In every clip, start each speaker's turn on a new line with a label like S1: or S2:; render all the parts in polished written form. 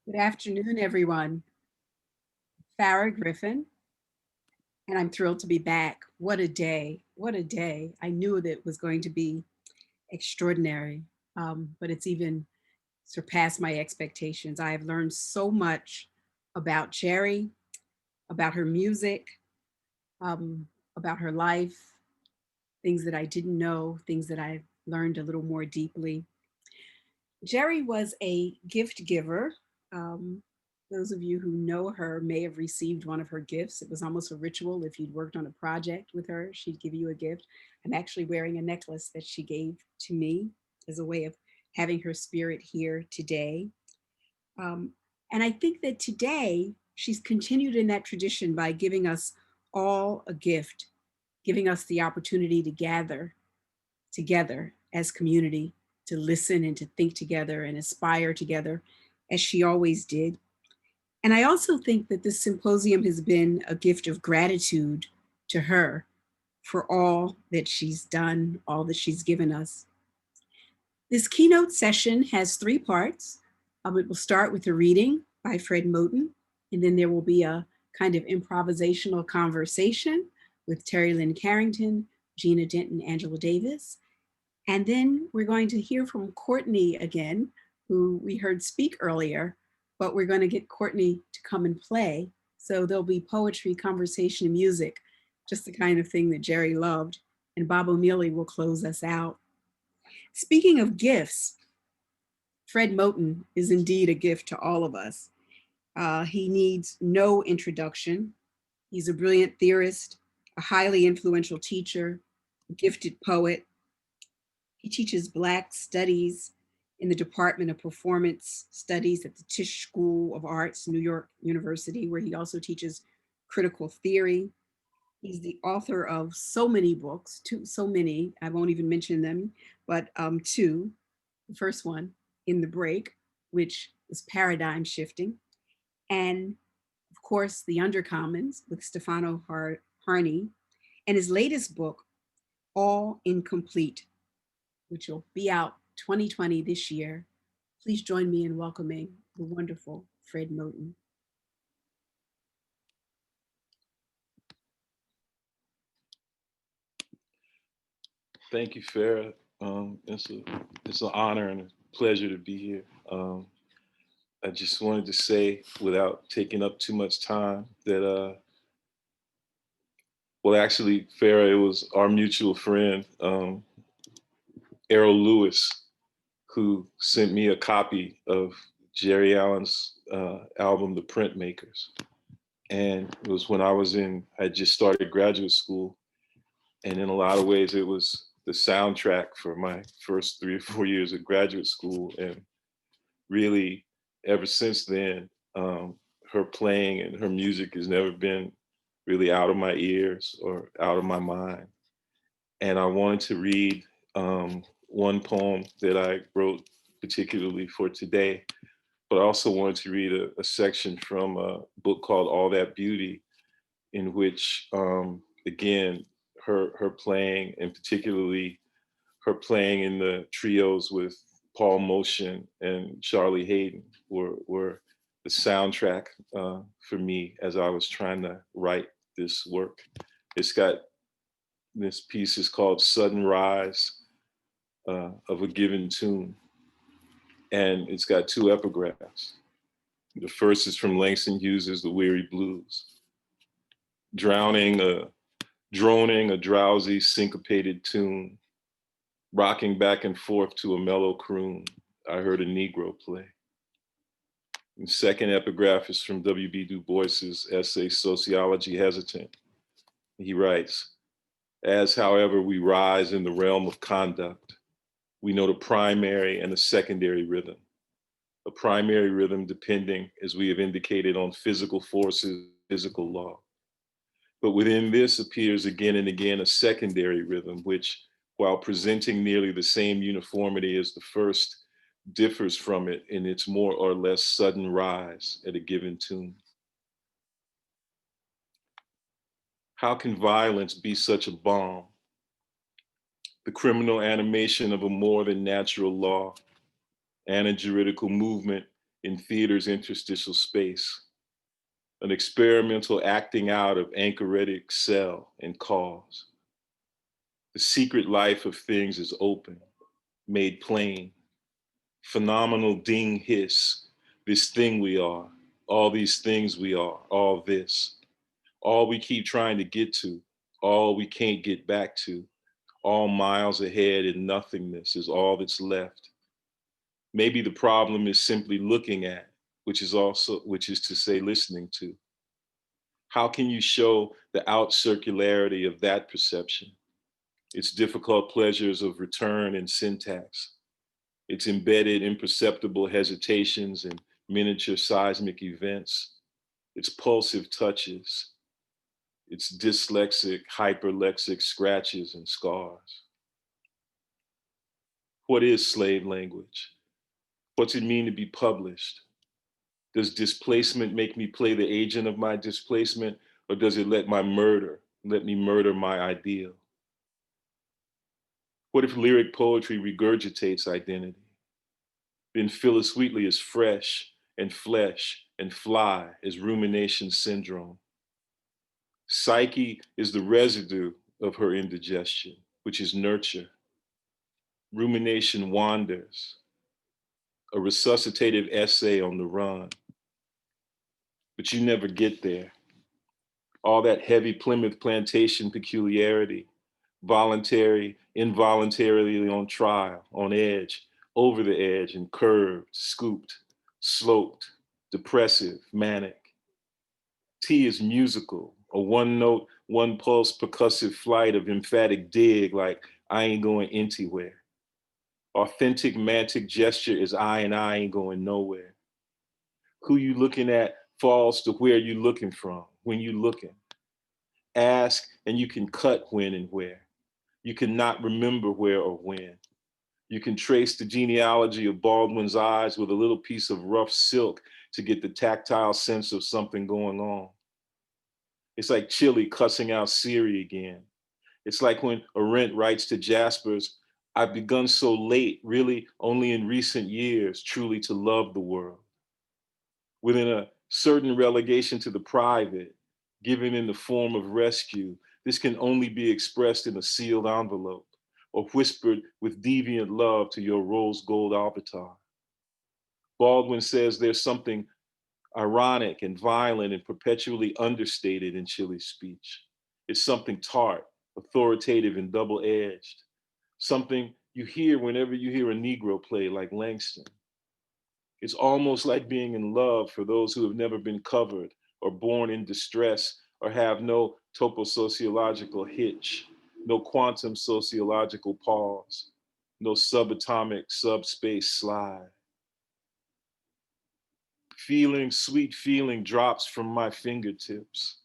S1: Good afternoon, everyone. Farah Griffin, and I'm thrilled to be back. What a day. What a day. I knew that it was going to be extraordinary, but it's even surpassed my expectations. I have learned so much about Geri, about her music, um, about her life, things that I didn't know, things that I've learned a little more deeply. Geri was a gift giver. Um, those of you who know her may have received one of her gifts. It was almost a ritual. If you'd worked on a project with her, she'd give you a gift. I'm actually wearing a necklace that she gave to me as a way of having her spirit here today. Um, and I think that today she's continued in that tradition by giving us all a gift, giving us the opportunity to gather together as community, to listen and to think together and aspire together as she always did. And I also think that this symposium has been a gift of gratitude to her for all that she's done, all that she's given us. This keynote session has three parts. It will start with a reading by Fred Moten, and then there will be a kind of improvisational conversation with Terry Lynn Carrington, Gina Denton, Angela Davis, and then we're going to hear from Courtney again, who we heard speak earlier, but we're going to get Courtney to come and play. So there'll be poetry, conversation, and music, just the kind of thing that Geri loved. And Bob O'Meally will close us out. Speaking of gifts, Fred Moten is indeed a gift to all of us. He needs no introduction. He's a brilliant theorist, a highly influential teacher, a gifted poet. He teaches Black Studies in the Department of Performance Studies at the Tisch School of Arts, New York University, where he also teaches critical theory. He's the author of so many books, so many, I won't even mention them, but two. The first one, In the Break, which was paradigm shifting. And of course, The Undercommons with Stefano Harney. And his latest book, All Incomplete, which will be out 2020 this year. Please join me in welcoming the wonderful Fred Moten.
S2: Thank you, Farah. It's an honor and a pleasure to be here. I just wanted to say, without taking up too much time, that well, actually, Farah, it was our mutual friend, Errol Lewis, who sent me a copy of Geri Allen's album, The Printmakers. And it was when I just started graduate school. And in a lot of ways, it was the soundtrack for my first 3 or 4 years of graduate school. And really, ever since then, her playing and her music has never been really out of my ears or out of my mind. And I wanted to read one poem that I wrote particularly for today, but I also wanted to read a section from a book called All That Beauty, in which, again, her playing, and particularly her playing in the trios with Paul Motian and Charlie Hayden, were the soundtrack for me as I was trying to write this work. It's got, this piece is called Sudden Rise of a Given Tune, and it's got two epigraphs. The first is from Langston Hughes' The Weary Blues. Droning droning a drowsy syncopated tune, rocking back and forth to a mellow croon, I heard a Negro play. The second epigraph is from W.B. Du Bois's essay, Sociology Hesitant. He writes, as, however, we rise in the realm of conduct, we know the primary and the secondary rhythm. A primary rhythm depending, as we have indicated, on physical forces, physical law. But within this appears again and again a secondary rhythm, which, while presenting nearly the same uniformity as the first, differs from it in its more or less sudden rise at a given tune. How can violence be such a balm? The criminal animation of a more than natural law, anajuridical movement in theater's interstitial space, an experimental acting out of anchoretic cell and cause. The secret life of things is open, made plain, phenomenal ding hiss, this thing we are, all these things we are, all this, all we keep trying to get to, all we can't get back to, all miles ahead in nothingness is all that's left. Maybe the problem is simply looking at, which is to say listening to. How can you show the out circularity of that perception? Its difficult pleasures of return and syntax, its embedded imperceptible hesitations and miniature seismic events, its pulsive touches, its dyslexic, hyperlexic scratches and scars. What is slave language? What's it mean to be published? Does displacement make me play the agent of my displacement, or does it let me murder my ideal? What if lyric poetry regurgitates identity? Then Phyllis Wheatley is fresh and flesh and fly as rumination syndrome. Psyche is the residue of her indigestion, which is nurture. Rumination wanders, a resuscitative essay on the run. But you never get there. All that heavy Plymouth plantation peculiarity, voluntary, involuntarily on trial, on edge, over the edge and curved, scooped, sloped, depressive, manic. T is musical, a one note, one pulse percussive flight of emphatic dig like I ain't going anywhere. Authentic mantic gesture is I ain't going nowhere. Who you looking at falls to where you looking from, when you looking. Ask and you can cut when and where. You cannot remember where or when. You can trace the genealogy of Baldwin's eyes with a little piece of rough silk to get the tactile sense of something going on. It's like Chile cussing out Siri again. It's like when Arendt writes to Jaspers, I've begun so late, really only in recent years, truly to love the world. Within a certain relegation to the private, given in the form of rescue, this can only be expressed in a sealed envelope or whispered with deviant love to your rose gold avatar. Baldwin says there's something ironic and violent and perpetually understated in Chile's speech. It's something tart, authoritative, and double-edged. Something you hear whenever you hear a Negro play like Langston. It's almost like being in love for those who have never been covered or born in distress or have no toposociological hitch, no quantum sociological pause, no subatomic subspace slide. Feeling, sweet feeling drops from my fingertips.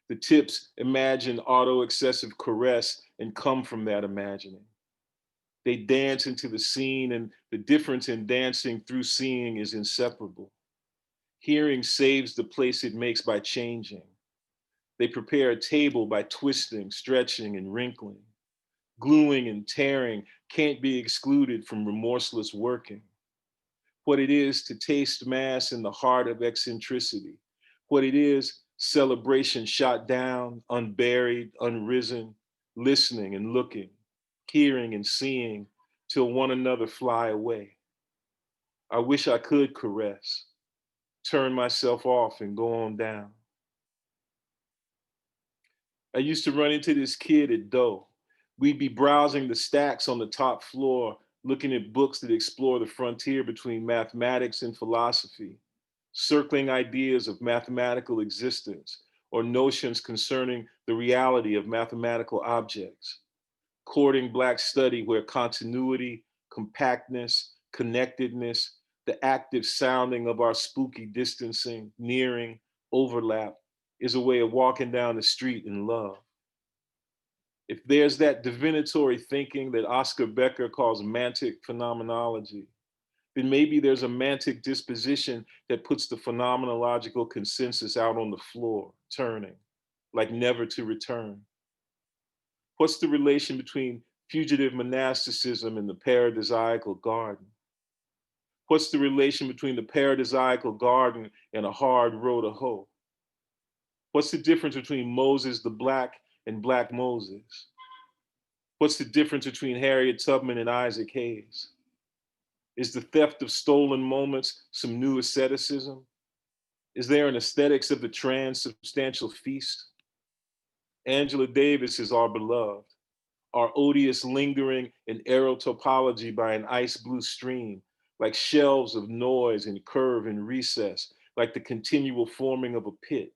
S2: The tips imagine auto-excessive caress and come from that imagining. They dance into the scene, and the difference in dancing through seeing is inseparable. Hearing saves the place it makes by changing. They prepare a table by twisting, stretching, and wrinkling. Gluing and tearing can't be excluded from remorseless working. What it is to taste mass in the heart of eccentricity. What it is, celebration shot down, unburied, unrisen, listening and looking, hearing and seeing, till one another fly away. I wish I could caress, turn myself off and go on down. I used to run into this kid at Doe. We'd be browsing the stacks on the top floor, looking at books that explore the frontier between mathematics and philosophy, circling ideas of mathematical existence or notions concerning the reality of mathematical objects, courting Black study where continuity, compactness, connectedness, the active sounding of our spooky distancing, nearing, overlap is a way of walking down the street in love. If there's that divinatory thinking that Oscar Becker calls mantic phenomenology, then maybe there's a mantic disposition that puts the phenomenological consensus out on the floor, turning, like never to return. What's the relation between fugitive monasticism and the paradisiacal garden? What's the relation between the paradisiacal garden and a hard row to hoe? What's the difference between Moses the Black and Black Moses? What's the difference between Harriet Tubman and Isaac Hayes? Is the theft of stolen moments some new asceticism? Is there an aesthetics of the transubstantial feast? Angela Davis is our beloved, our odious lingering in aerotopology by an ice blue stream, like shelves of noise and curve and recess, like the continual forming of a pit.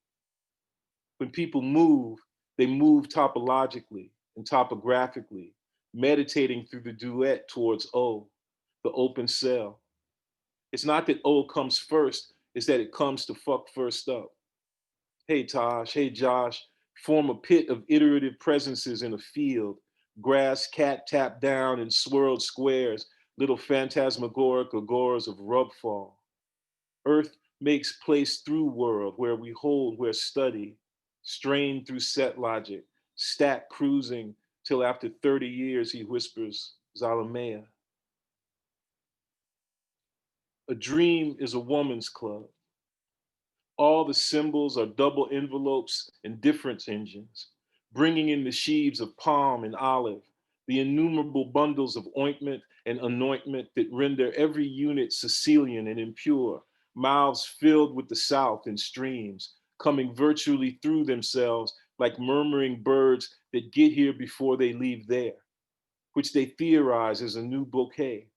S2: When people move, they move topologically and topographically, meditating through the duet towards O, the open cell. It's not that O comes first, it's that it comes to fuck first up. Hey Tosh, hey Josh, form a pit of iterative presences in a field, grass cat tapped down in swirled squares, little phantasmagoric agoras of rubfall. Earth makes place through world where we hold, where study, strain through set logic, stack cruising till after 30 years he whispers, Zalamea. A dream is a woman's club. All the symbols are double envelopes and difference engines, bringing in the sheaves of palm and olive, the innumerable bundles of ointment and anointment that render every unit Sicilian and impure, mouths filled with the South and streams, coming virtually through themselves like murmuring birds that get here before they leave there, which they theorize as a new bouquet,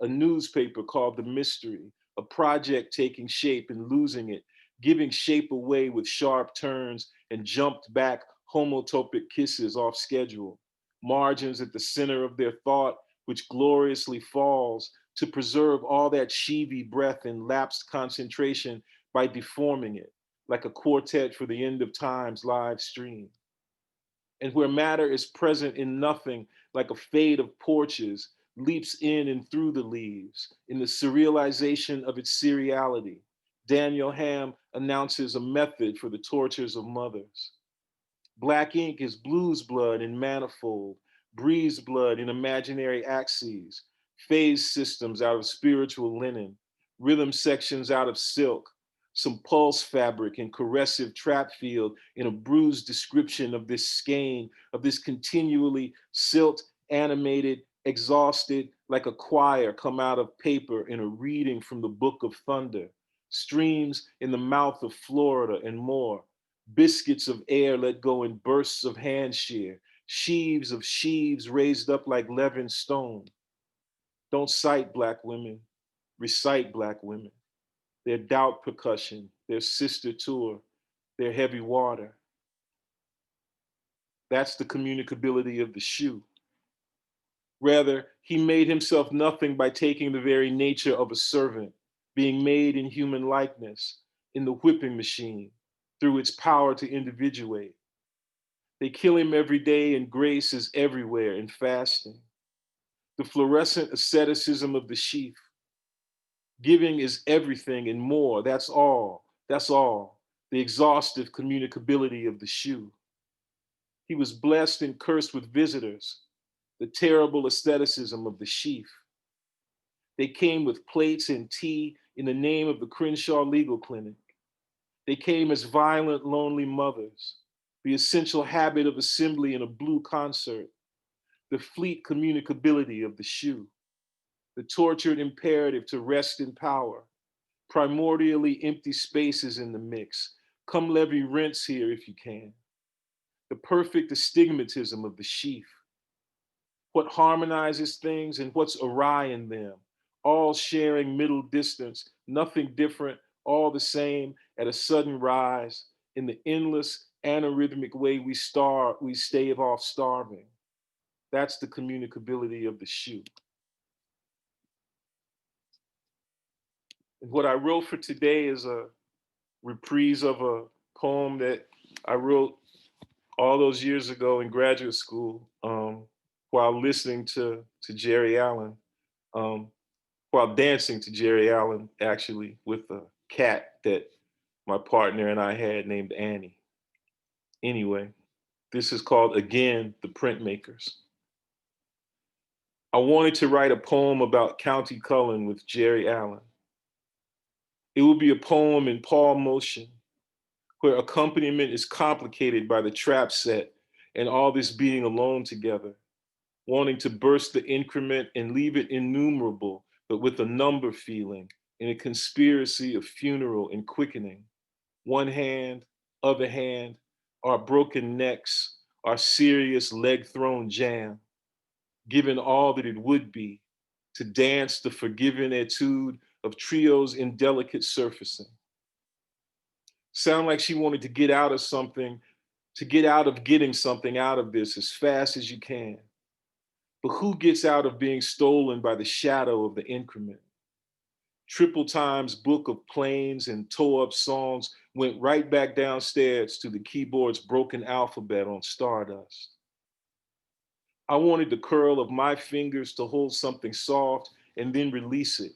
S2: a newspaper called The Mystery, a project taking shape and losing it, giving shape away with sharp turns and jumped back homotopic kisses off schedule, margins at the center of their thought, which gloriously falls to preserve all that Shivi breath and lapsed concentration by deforming it, like a quartet for the end of times live stream. And where matter is present in nothing, like a fade of porches, leaps in and through the leaves, in the serialization of its seriality. Daniel Ham announces a method for the tortures of mothers. Black ink is blues blood in manifold, breeze blood in imaginary axes, phase systems out of spiritual linen, rhythm sections out of silk, some pulse fabric and caressive trap field in a bruised description of this skein, of this continually silt animated, exhausted, like a choir come out of paper in a reading from the book of thunder, streams in the mouth of Florida and more, biscuits of air let go in bursts of hand shear, sheaves of sheaves raised up like leavened stone. Don't cite Black women, recite Black women, their doubt percussion, their sister tour, their heavy water. That's the communicability of the shoe. Rather, he made himself nothing by taking the very nature of a servant, being made in human likeness, in the whipping machine, through its power to individuate. They kill him every day, and grace is everywhere in fasting. The fluorescent asceticism of the sheaf. Giving is everything and more. That's all. That's all. The exhaustive communicability of the shoe. He was blessed and cursed with visitors. The terrible aestheticism of the sheaf. They came with plates and tea in the name of the Crenshaw Legal Clinic. They came as violent, lonely mothers. The essential habit of assembly in a blue concert. The fleet communicability of the shoe, the tortured imperative to rest in power, primordially empty spaces in the mix. Come levy rents here if you can. The perfect astigmatism of the sheaf, what harmonizes things and what's awry in them, all sharing middle distance, nothing different, all the same at a sudden rise in the endless anarrhythmic way we stave off starving. That's the communicability of the shoe. And what I wrote for today is a reprise of a poem that I wrote all those years ago in graduate school while listening to Geri Allen, um, while dancing to Geri Allen, actually, with a cat that my partner and I had named Annie. Anyway, this is called Again, the Printmakers. I wanted to write a poem about County Cullen with Geri Allen. It will be a poem in palm motion, where accompaniment is complicated by the trap set and all this being alone together, wanting to burst the increment and leave it innumerable, but with a number feeling in a conspiracy of funeral and quickening. One hand, other hand, our broken necks, our serious leg thrown jam, given all that it would be, to dance the forgiven etude of trios in delicate surfacing. Sound like she wanted to get out of something, to get out of getting something out of this as fast as you can. But who gets out of being stolen by the shadow of the increment? Triple Time's book of planes and toe up songs went right back downstairs to the keyboard's broken alphabet on stardust. I wanted the curl of my fingers to hold something soft and then release it.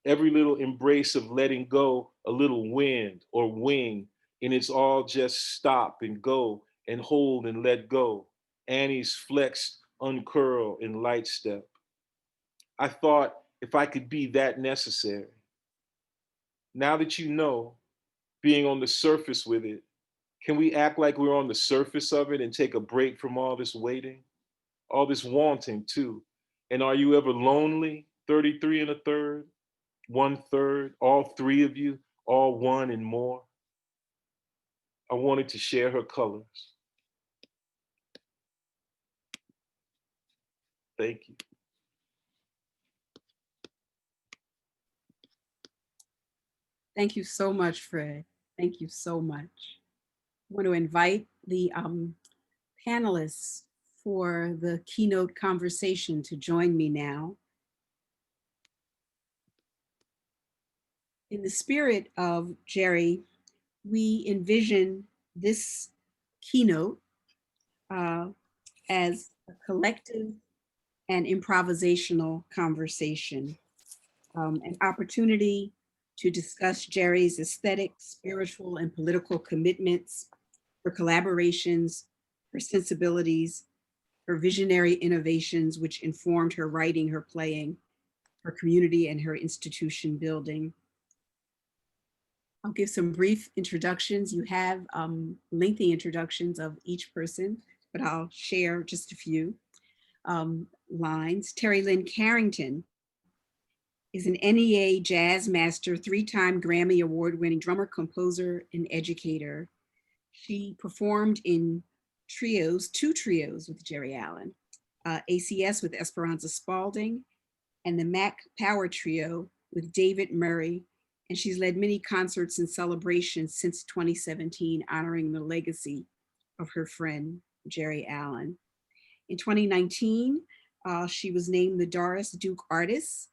S2: Every little embrace of letting go, a little wind or wing, and it's all just stop and go and hold and let go. Annie's flexed, uncurl in light step. I thought if I could be that necessary. Now that you know, being on the surface with it, can we act like we're on the surface of it and take a break from all this waiting? All this wanting too. And are you ever lonely? 33 and a third, 1/3, all three of you, all one and more. I wanted to share her colors. Thank you.
S1: Thank you so much, Fred. Thank you so much. I want to invite the panelists for the keynote conversation to join me now. In the spirit of Geri, we envision this keynote as a collective and improvisational conversation, an opportunity to discuss Geri's aesthetic, spiritual, and political commitments, her collaborations, her sensibilities, her visionary innovations, which informed her writing, her playing, her community, and her institution building. I'll give some brief introductions. You have lengthy introductions of each person, but I'll share just a few lines. Terry Lynn Carrington is an NEA jazz master, 3-time Grammy Award-winning drummer, composer, and educator. She performed in trios, 2 trios with Geri Allen, ACS with Esperanza Spalding, and the Mac Power Trio with David Murray. And she's led many concerts and celebrations since 2017, honoring the legacy of her friend, Geri Allen. In 2019, she was named the Doris Duke Artist,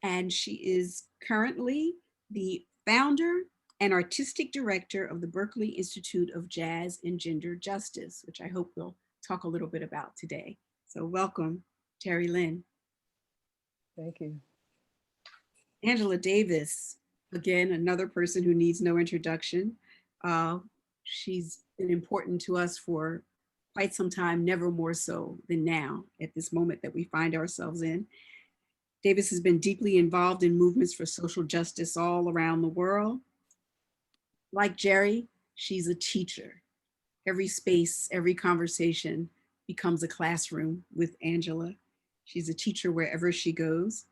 S1: and she is currently the founder and artistic director of the Berklee Institute of Jazz and Gender Justice, which I hope we'll talk a little bit about today. So welcome, Terry Lynn.
S3: Thank you.
S1: Angela Davis, again, another person who needs no introduction. She's been important to us for quite some time, never more so than now at this moment that we find ourselves in. Davis has been deeply involved in movements for social justice all around the world. Like Geri, she's a teacher. Every space, every conversation becomes a classroom with Angela. She's a teacher wherever she goes.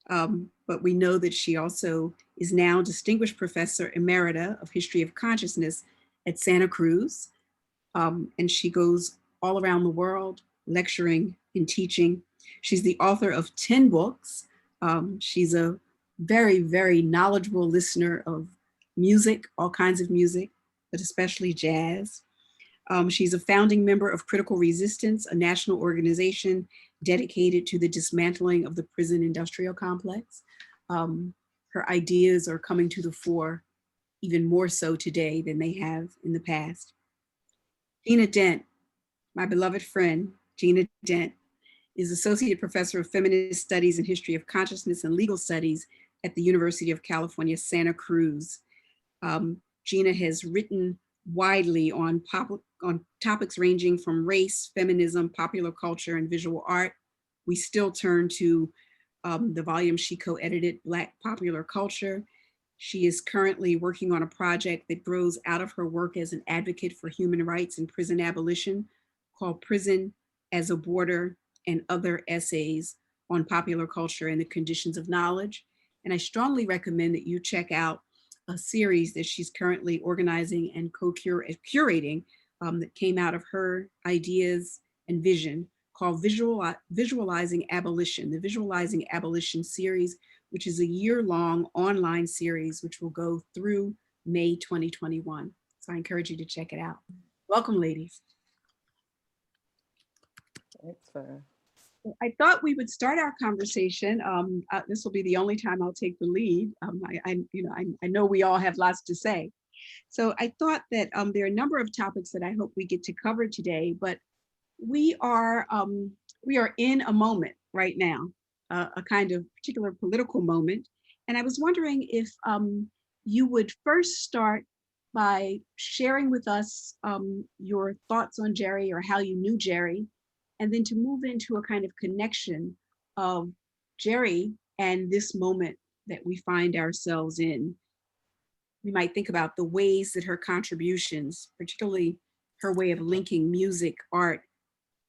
S1: But we know that she also is now Distinguished Professor Emerita of History of Consciousness at Santa Cruz. And she goes all around the world lecturing and teaching. She's the author of 10 books. She's a very, very knowledgeable listener of music, all kinds of music, but especially jazz. She's a founding member of Critical Resistance, a national organization dedicated to the dismantling of the prison industrial complex. Her ideas are coming to the fore even more so today than they have in the past. Gina Dent, my beloved friend, Gina Dent, is Associate Professor of Feminist Studies and History of Consciousness and Legal Studies at the University of California, Santa Cruz. Gina has written widely on topics ranging from race, feminism, popular culture, and visual art. we still turn to the volume she co-edited, Black Popular Culture. She is currently working on a project that grows out of her work as an advocate for human rights and prison abolition called Prison as a Border and Other Essays on Popular Culture and the Conditions of Knowledge. And I strongly recommend that you check out a series that she's currently organizing and co-curating that came out of her ideas and vision called Visualizing Abolition, the Visualizing Abolition series, which is a year-long online series, which will go through May 2021. So I encourage you to check it out. Welcome, ladies.
S3: Thanks, Farah.
S1: I thought we would start our conversation. This will be the only time I'll take the lead. I know we all have lots to say. So I thought that there are a number of topics that I hope we get to cover today, but we are in a moment right now, a kind of particular political moment. And I was wondering if you would first start by sharing with us your thoughts on Geri or how you knew Geri, and then to move into a kind of connection of Geri and this moment that we find ourselves in. We might think about the ways that her contributions, particularly her way of linking music, art,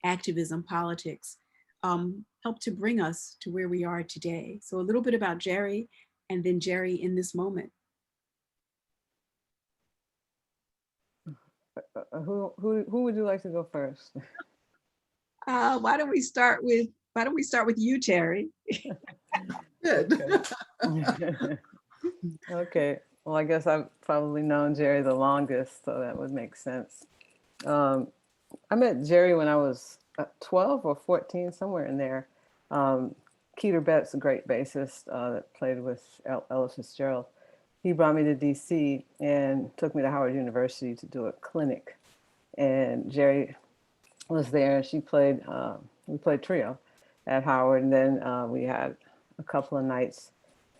S1: activism, politics, helped to bring us to where we are today. So a little bit about Geri, and then Geri in this moment.
S3: Who would you like to go first?
S1: Why don't we start with you, Geri?
S4: Good.
S3: Okay. Well, I guess I've probably known Geri the longest, so that would make sense. I met Geri when I was 12 or 14, somewhere in there. Keter Betts, a great bassist that played with Ella Fitzgerald, he brought me to DC and took me to Howard University to do a clinic. And Geri was there. She played, we played trio at Howard. And then we had a couple of nights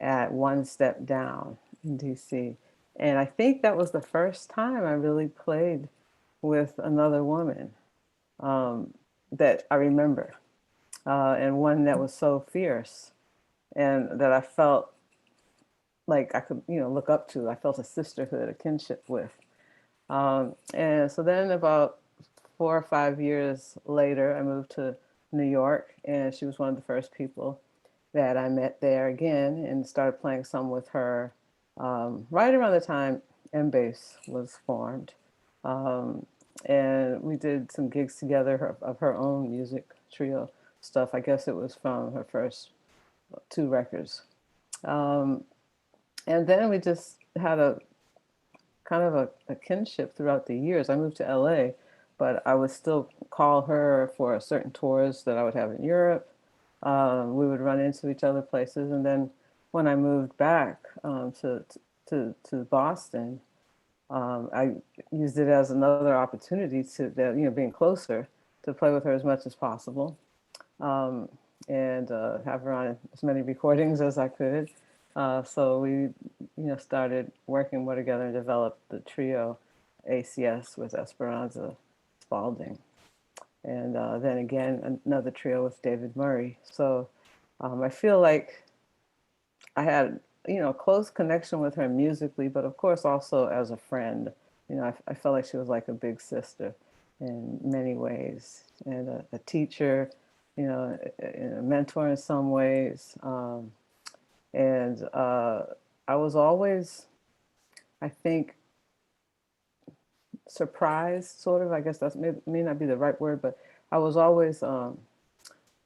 S3: at One Step Down in DC. And I think that was the first time I really played with another woman that I remember, and one that was so fierce and that I felt like I could, look up to. I felt a sisterhood, a kinship with. And so then about 4 or 5 years later, I moved to New York, and she was one of the first people that I met there again and started playing some with her right around the time M-Bass was formed. And we did some gigs together of her own music trio stuff. I guess it was from her first 2 records. And then we just had a kind of a kinship throughout the years. I moved to LA, but I would still call her for certain tours that I would have in Europe. We would run into each other places. And then when I moved back to Boston, I used it as another opportunity to, being closer, to play with her as much as possible, and have her on as many recordings as I could. So we, started working more together and developed the trio ACS with Esperanza Spalding. And then again, another trio with David Murray. So I feel like I had, a close connection with her musically, but of course also as a friend. I felt like she was like a big sister in many ways, and a teacher, a mentor in some ways. And I was always, I think, surprised, sort of. I guess that may not be the right word, but I was always, for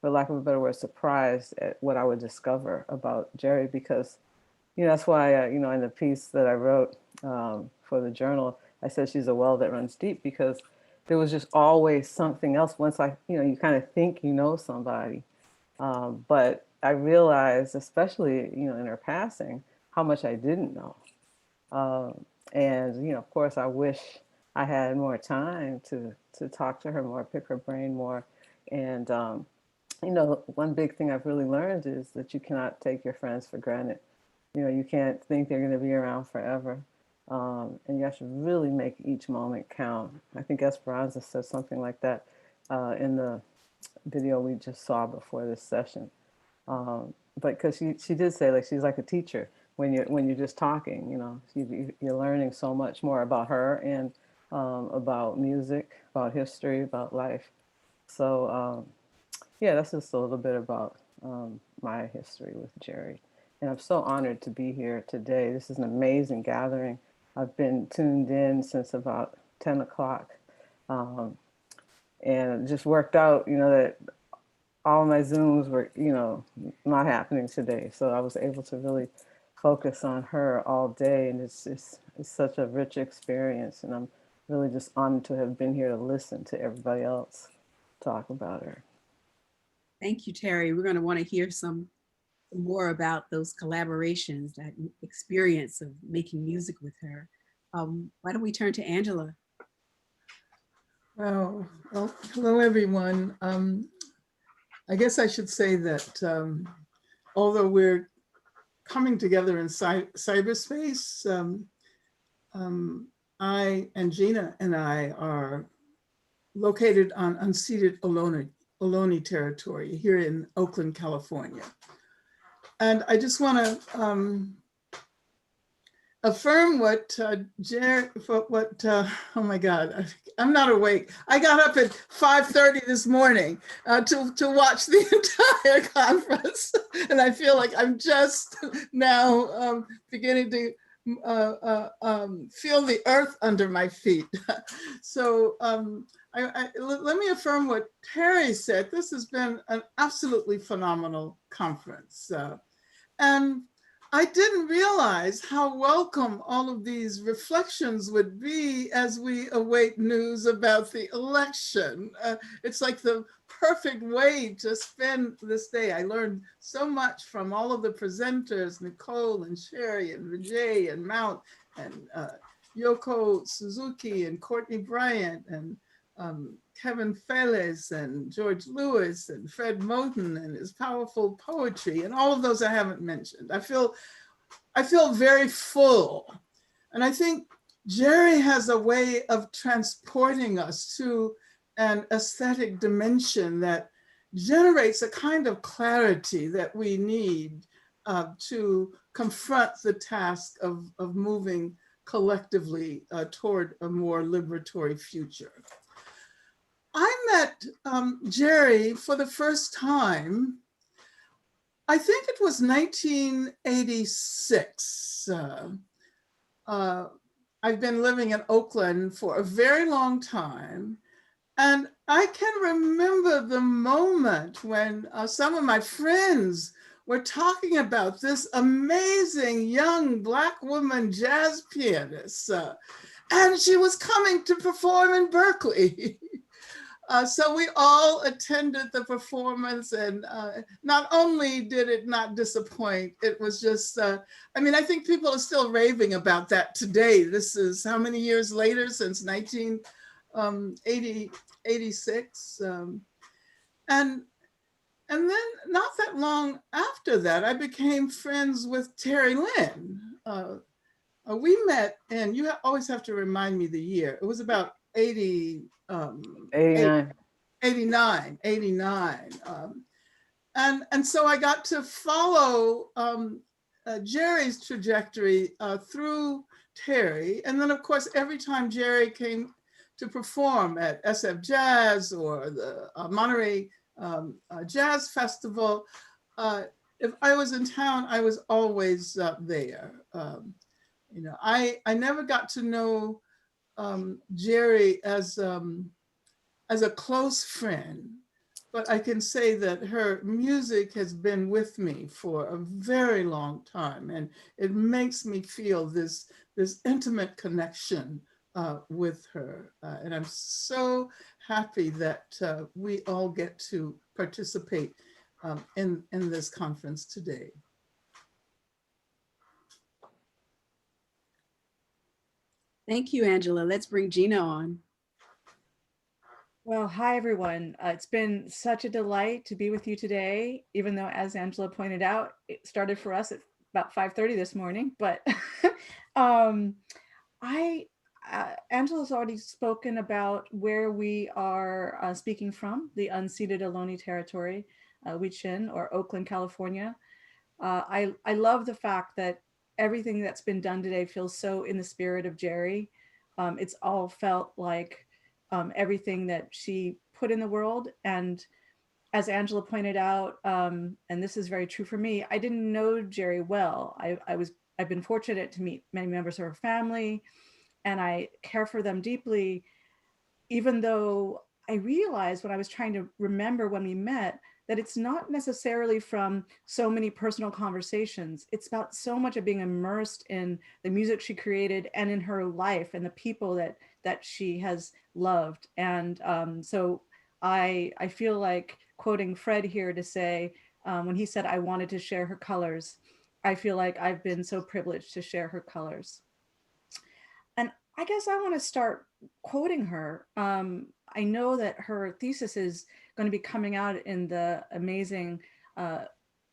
S3: lack of a better word, surprised at what I would discover about Geri, because, that's why, in the piece that I wrote for the journal, I said she's a well that runs deep, because there was just always something else. Once you kind of think you know somebody, but I realized, especially, in her passing, how much I didn't know. And, of course, I wish I had more time to talk to her more, pick her brain more. And, one big thing I've really learned is that you cannot take your friends for granted. You can't think they're going to be around forever. And you have to really make each moment count. I think Esperanza said something like that in the video we just saw before this session. But because she did say, like, she's like a teacher when you're just talking, you know, you're learning so much more about her and about music, about history, about life. So yeah, that's just a little bit about my history with Geri. And I'm so honored to be here today. This is an amazing gathering. I've been tuned in since about 10 o'clock. And it just worked out, you know, that all my Zooms were, you know, not happening today. So I was able to really focus on her all day. And it's such a rich experience. And I'm really just honored to have been here to listen to everybody else talk about her.
S1: Thank you, Terry. We're going to want to hear some more about those collaborations, that experience of making music with her. Why don't we turn to Angela?
S4: Well, hello, everyone. I guess I should say that although we're coming together in cyberspace, I and Gina and I are located on unceded Ohlone territory here in Oakland, California. And I just want to affirm what oh my God, I'm not awake. I got up at 5:30 this morning to watch the entire conference. And I feel like I'm just now beginning to feel the earth under my feet. So let me affirm what Terry said. This has been an absolutely phenomenal conference. And I didn't realize how welcome all of these reflections would be as we await news about the election. It's like the perfect way to spend this day. I learned so much from all of the presenters, Nicole and Sherry and Vijay and Mount and Yoko Suzuki and Courtney Bryant and Kevin Feles and George Lewis and Fred Moten and his powerful poetry and all of those I haven't mentioned. I feel very full. And I think Geri has a way of transporting us to an aesthetic dimension that generates a kind of clarity that we need to confront the task of moving collectively toward a more liberatory future. I met Geri for the first time, I think it was 1986. I've been living in Oakland for a very long time. And I can remember the moment when some of my friends were talking about this amazing young Black woman jazz pianist. And she was coming to perform in Berkeley. So we all attended the performance, and not only did it not disappoint, it was just, I mean, I think people are still raving about that today. This is how many years later, since 1986. And then not that long after that, I became friends with Terry Lynn. We met, and you always have to remind me the year. It was about 89. And so I got to follow Geri's trajectory through Terry. And then of course, every time Geri came to perform at SF Jazz or the Monterey Jazz Festival, if I was in town, I was always there. You know, I never got to know Geri as a close friend, but I can say that her music has been with me for a very long time, and it makes me feel this intimate connection with her. And I'm so happy that we all get to participate in this conference today.
S1: Thank you, Angela. Let's bring Gina on.
S5: Well, hi, everyone. It's been such a delight to be with you today, even though, as Angela pointed out, it started for us at about 5:30 this morning. But Angela's already spoken about where we are speaking from, the unceded Ohlone territory, Wichin, or Oakland, California. I love the fact that everything that's been done today feels so in the spirit of Geri. It's all felt like everything that she put in the world. And as Angela pointed out, and this is very true for me, I didn't know Geri well. I've been fortunate to meet many members of her family, and I care for them deeply, even though I realized when I was trying to remember when we met that it's not necessarily from so many personal conversations. It's about so much of being immersed in the music she created and in her life and the people that she has loved. And so I feel like quoting Fred here to say, when he said, I wanted to share her colors, I feel like I've been so privileged to share her colors. And I guess I want to start quoting her. I know that her thesis is going to be coming out in the amazing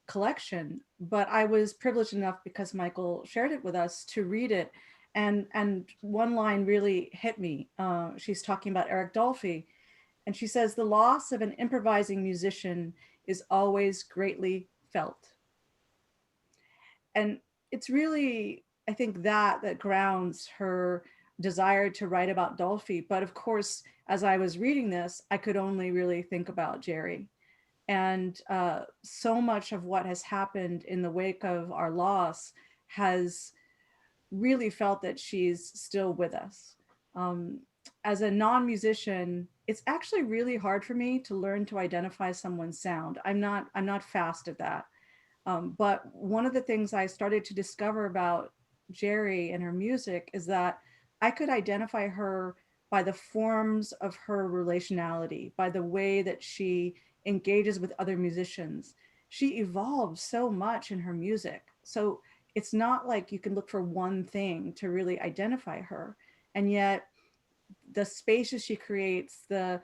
S5: collection, but I was privileged enough because Michael shared it with us to read it. And one line really hit me. She's talking about Eric Dolphy, and she says, the loss of an improvising musician is always greatly felt. And it's really, I think, that grounds her desire to write about Dolphy. But of course, as I was reading this, I could only really think about Geri. And so much of what has happened in the wake of our loss has really felt that she's still with us. As a non-musician, it's actually really hard for me to learn to identify someone's sound. I'm not fast at that. But one of the things I started to discover about Geri and her music is that I could identify her by the forms of her relationality, by the way that she engages with other musicians. She evolves so much in her music. So it's not like you can look for one thing to really identify her. And yet the spaces she creates, the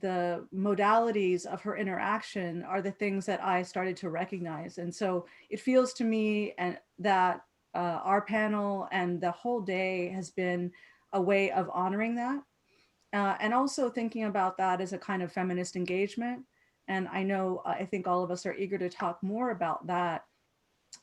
S5: modalities of her interaction are the things that I started to recognize. And so it feels to me and that our panel and the whole day has been a way of honoring that. And also thinking about that as a kind of feminist engagement. And I know, I think all of us are eager to talk more about that.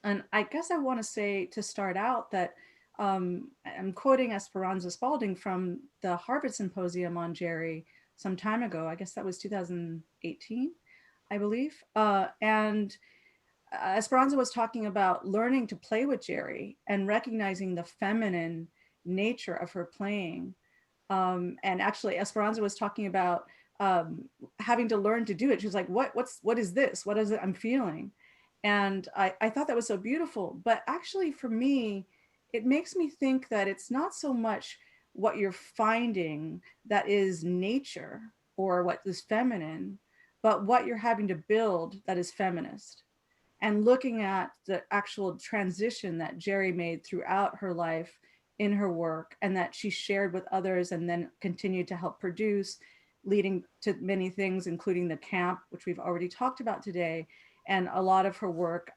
S5: And I guess I want to say to start out that I'm quoting Esperanza Spalding from the Harvard Symposium on Geri some time ago. I guess that was 2018, I believe. And Esperanza was talking about learning to play with Geri and recognizing the feminine nature of her playing. And actually, Esperanza was talking about having to learn to do it. She was like, what is this? What is it I'm feeling? And I thought that was so beautiful. But actually, for me, it makes me think that it's not so much what you're finding that is nature or what is feminine, but what you're having to build that is feminist. And looking at the actual transition that Geri made throughout her life in her work and that she shared with others and then continued to help produce, leading to many things, including the camp, which we've already talked about today, and a lot of her work,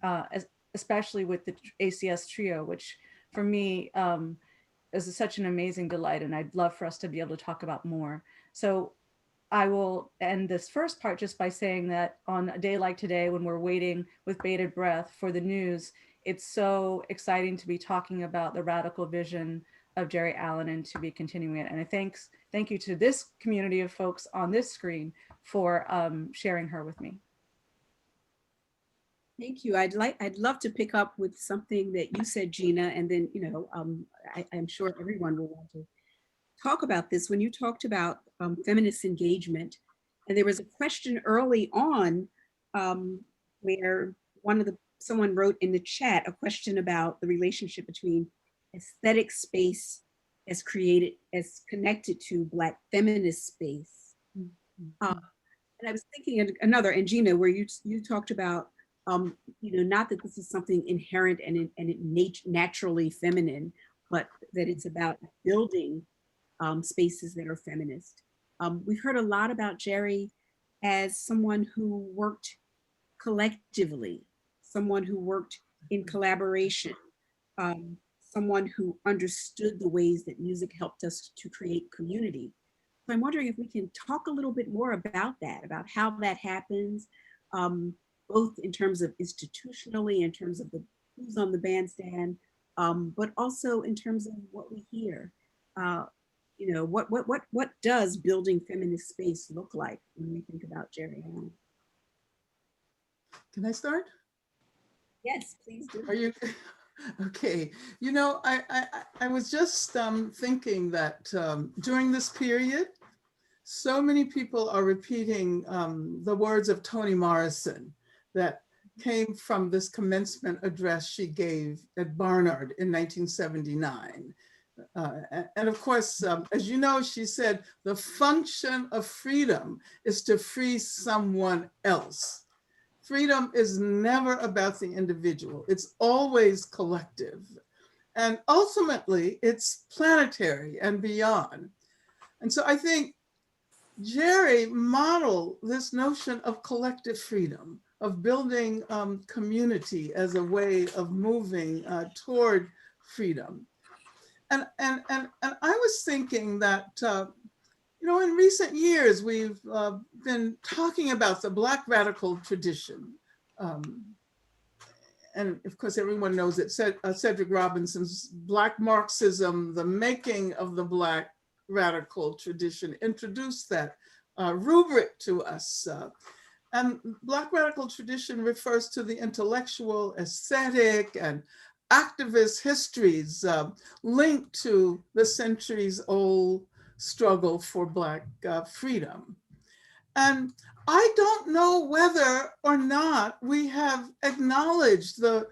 S5: especially with the ACS trio, which for me is such an amazing delight. And I'd love for us to be able to talk about more. So I will end this first part just by saying that on a day like today, when we're waiting with bated breath for the news, it's so exciting to be talking about the radical vision of Geri Allen and to be continuing it. And thank you to this community of folks on this screen for sharing her with me.
S1: Thank you. I'd love to pick up with something that you said, Gina, and then, I'm sure everyone will want to talk about this. When you talked about feminist engagement, and there was a question early on where someone wrote in the chat a question about the relationship between aesthetic space as connected to Black feminist space. And I was thinking another, and Gina, where you talked about not that this is something inherent and naturally feminine, but that it's about building spaces that are feminist. We've heard a lot about Geri as someone who worked collectively, someone who worked in collaboration, someone who understood the ways that music helped us to create community. So I'm wondering if we can talk a little bit more about that, about how that happens, um, both in terms of institutionally, in terms of the who's on the bandstand, but also in terms of what we hear. Uh, what does building feminist space look like when we think about Geri Allen?
S4: Can I start?
S1: Yes, please do.
S4: Are you okay? You know, I was just thinking that during this period, so many people are repeating the words of Toni Morrison that came from this commencement address she gave at Barnard in 1979. And of course, as you know, she said, the function of freedom is to free someone else. Freedom is never about the individual. It's always collective. And ultimately, it's planetary and beyond. And so I think Geri modeled this notion of collective freedom, of building community as a way of moving toward freedom. And I was thinking that, you know, in recent years, we've been talking about the Black radical tradition. And of course, everyone knows that Cedric Robinson's Black Marxism, the making of the Black radical tradition, introduced that rubric to us. And Black radical tradition refers to the intellectual, aesthetic, and activist histories linked to the centuries-old struggle for Black freedom. And I don't know whether or not we have acknowledged the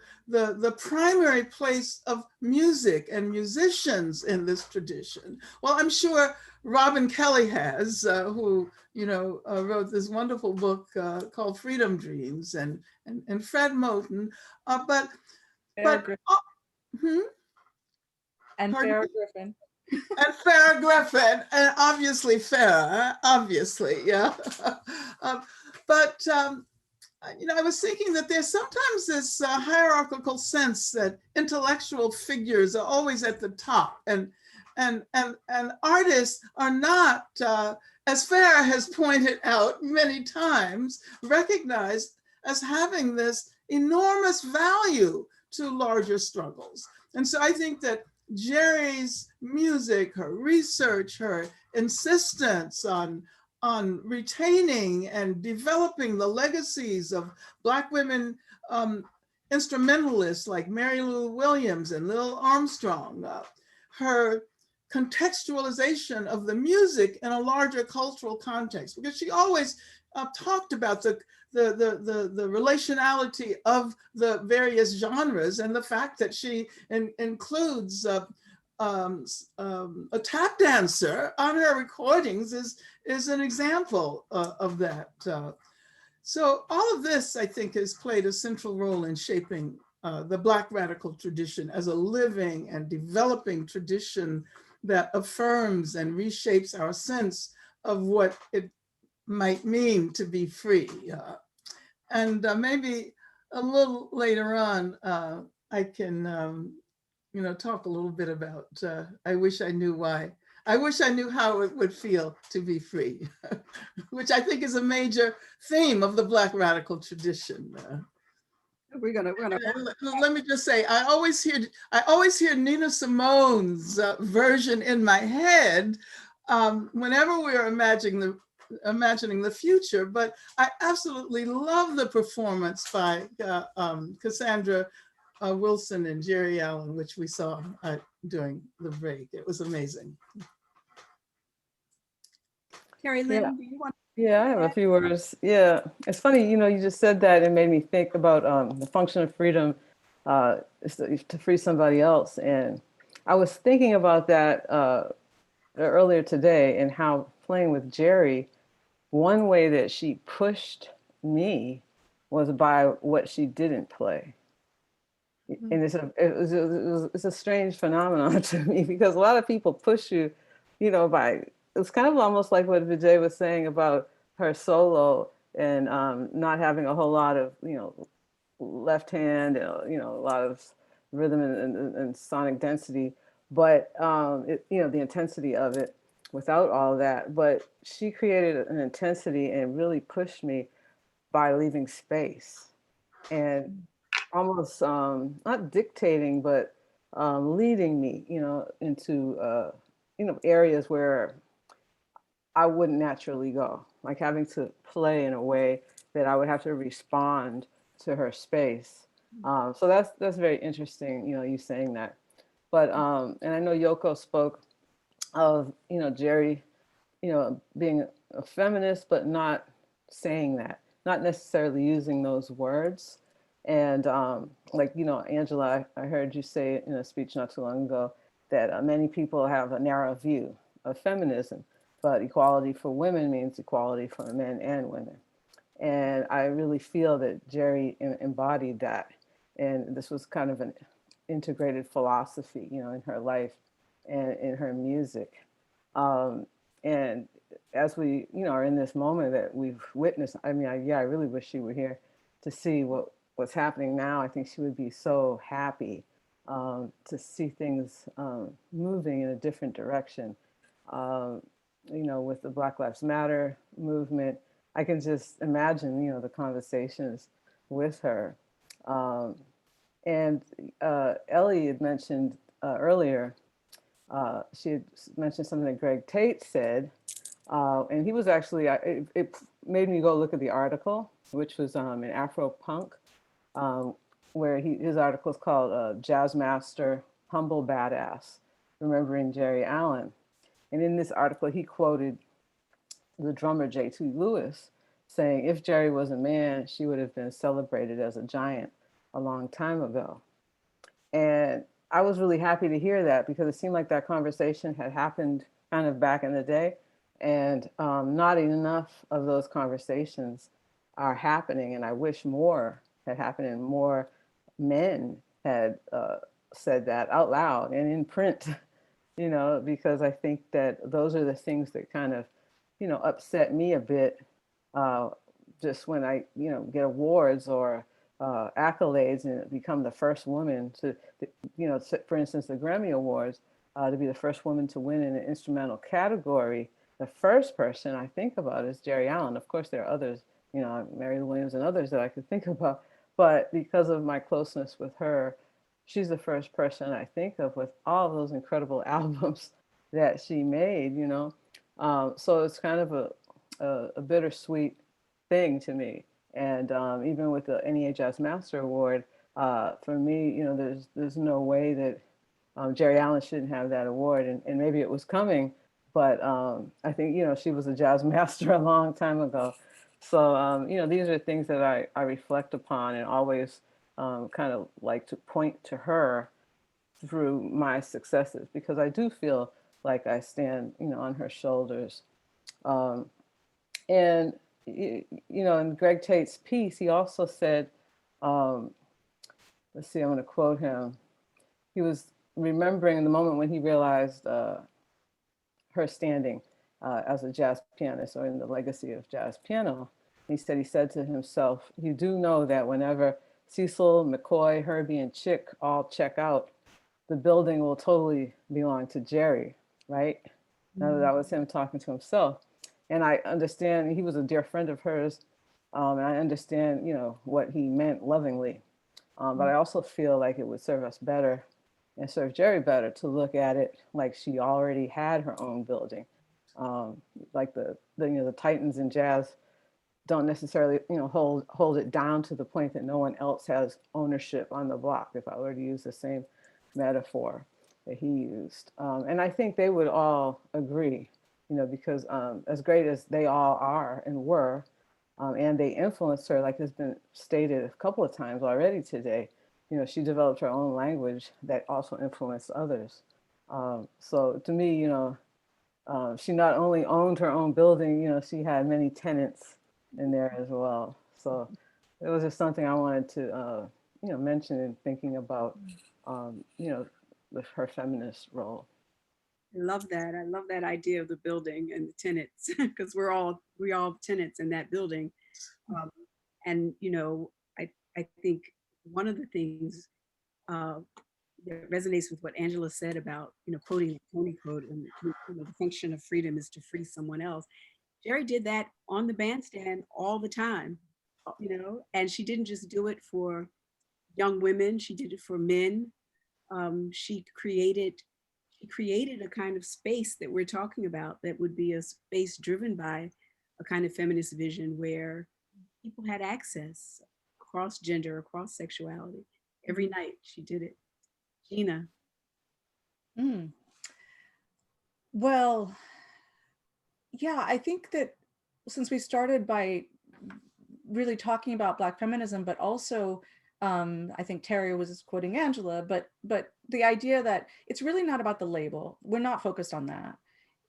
S4: primary place of music and musicians in this tradition. Well, I'm sure Robin Kelly has, who wrote this wonderful book called Freedom Dreams, and Fred Moten, but
S5: and Farrah Griffin.
S4: And Farrah Griffin, and obviously Farrah, obviously, yeah. But I was thinking that there's sometimes this hierarchical sense that intellectual figures are always at the top, and artists are not, as Farrah has pointed out many times, recognized as having this enormous value to larger struggles. And so I think that Geri's music, her research, her insistence on retaining and developing the legacies of Black women instrumentalists like Mary Lou Williams and Lil Armstrong, her contextualization of the music in a larger cultural context, because she always talked about the relationality of the various genres, and the fact that she includes a tap dancer on her recordings is an example of that. So all of this, I think, has played a central role in shaping the Black radical tradition as a living and developing tradition that affirms and reshapes our sense of what it might mean to be free. And maybe a little later on, I can talk a little bit about, I wish I knew why. I wish I knew how it would feel to be free, which I think is a major theme of the Black radical tradition.
S1: We're gonna.
S4: Let me just say, I always hear Nina Simone's version in my head whenever we're imagining the future, but I absolutely love the performance by Cassandra Wilson and Geri Allen, which we saw during the break. It was amazing.
S1: Carrie Lynn, do you want?
S3: Yeah, I have a few words. Yeah, it's funny, you just said that. It made me think about the function of freedom is to free somebody else. And I was thinking about that earlier today, and how playing with Geri, one way that she pushed me was by what she didn't play. Mm-hmm. And it's a strange phenomenon to me, because a lot of people push you, by, it's kind of almost like what Vijay was saying about her solo and not having a whole lot of, left hand, a lot of rhythm and sonic density, but the intensity of it without all that. But she created an intensity and really pushed me by leaving space and almost not dictating, but leading me, into areas where I wouldn't naturally go, like having to play in a way that I would have to respond to her space. So that's very interesting, you saying that. But and I know Yoko spoke of Geri, being a feminist, but not saying that, not necessarily using those words. And like Angela, I heard you say in a speech not too long ago that many people have a narrow view of feminism, but equality for women means equality for men and women. And I really feel that Geri embodied that. And this was kind of an integrated philosophy, in her life and in her music. Um, and as we, are in this moment that we've witnessed, I mean, I really wish she were here to see what's happening now. I think she would be so happy to see things moving in a different direction. Um, with the Black Lives Matter movement, I can just imagine, the conversations with her. Um, and Ellie had mentioned earlier, she had mentioned something that Greg Tate said, and he was actually, it made me go look at the article, which was in Afro Punk, where his article is called Jazz Master, Humble Badass, Remembering Geri Allen. And in this article, he quoted the drummer J.T. Lewis saying, if Geri was a man, she would have been celebrated as a giant a long time ago. And I was really happy to hear that because it seemed like that conversation had happened kind of back in the day. And not enough of those conversations are happening. And I wish more had happened and more men had said that out loud and in print, because I think that those are the things that kind of, upset me a bit just when I, get awards or accolades and become the first woman to, for instance, the Grammy Awards, to be the first woman to win in an instrumental category. The first person I think about is Geri Allen. Of course, there are others, Mary Lou Williams and others that I could think about. But because of my closeness with her, she's the first person I think of with all those incredible albums that she made, So it's kind of a bittersweet thing to me. And even with the NEA Jazz Master Award, for me, there's no way that Geri Allen shouldn't have that award. And maybe it was coming, but I think, she was a jazz master a long time ago. So, these are things that I reflect upon and always kind of like to point to her through my successes, because I do feel like I stand, on her shoulders. And in Greg Tate's piece, he also said, let's see, I'm going to quote him. He was remembering the moment when he realized her standing as a jazz pianist, or in the legacy of jazz piano. He said to himself, you do know that whenever Cecil, McCoy, Herbie, and Chick all check out, the building will totally belong to Geri, right? Now that was him talking to himself. And I understand he was a dear friend of hers. And I understand, what he meant lovingly. But I also feel like it would serve us better and serve Geri better to look at it like she already had her own building. Like the Titans in jazz don't necessarily, hold it down to the point that no one else has ownership on the block, if I were to use the same metaphor that he used. And I think they would all agree, because as great as they all are and were, and they influenced her, like has been stated a couple of times already today, she developed her own language that also influenced others. So to me, she not only owned her own building, she had many tenants in there as well. So it was just something I wanted to, mention in thinking about, her feminist role.
S1: I love that. I love that idea of the building and the tenants, because we all tenants in that building. And I think one of the things that resonates with what Angela said about, quoting the Tony quote, and the function of freedom is to free someone else. Geri did that on the bandstand all the time, and she didn't just do it for young women, she did it for men. She created a kind of space that we're talking about that would be a space driven by a kind of feminist vision where people had access across gender, across sexuality. Every night she did it. Gina.
S5: Mm. Well, yeah, I think that since we started by really talking about Black feminism, but also I think Terry was quoting Angela, but the idea that it's really not about the label. We're not focused on that.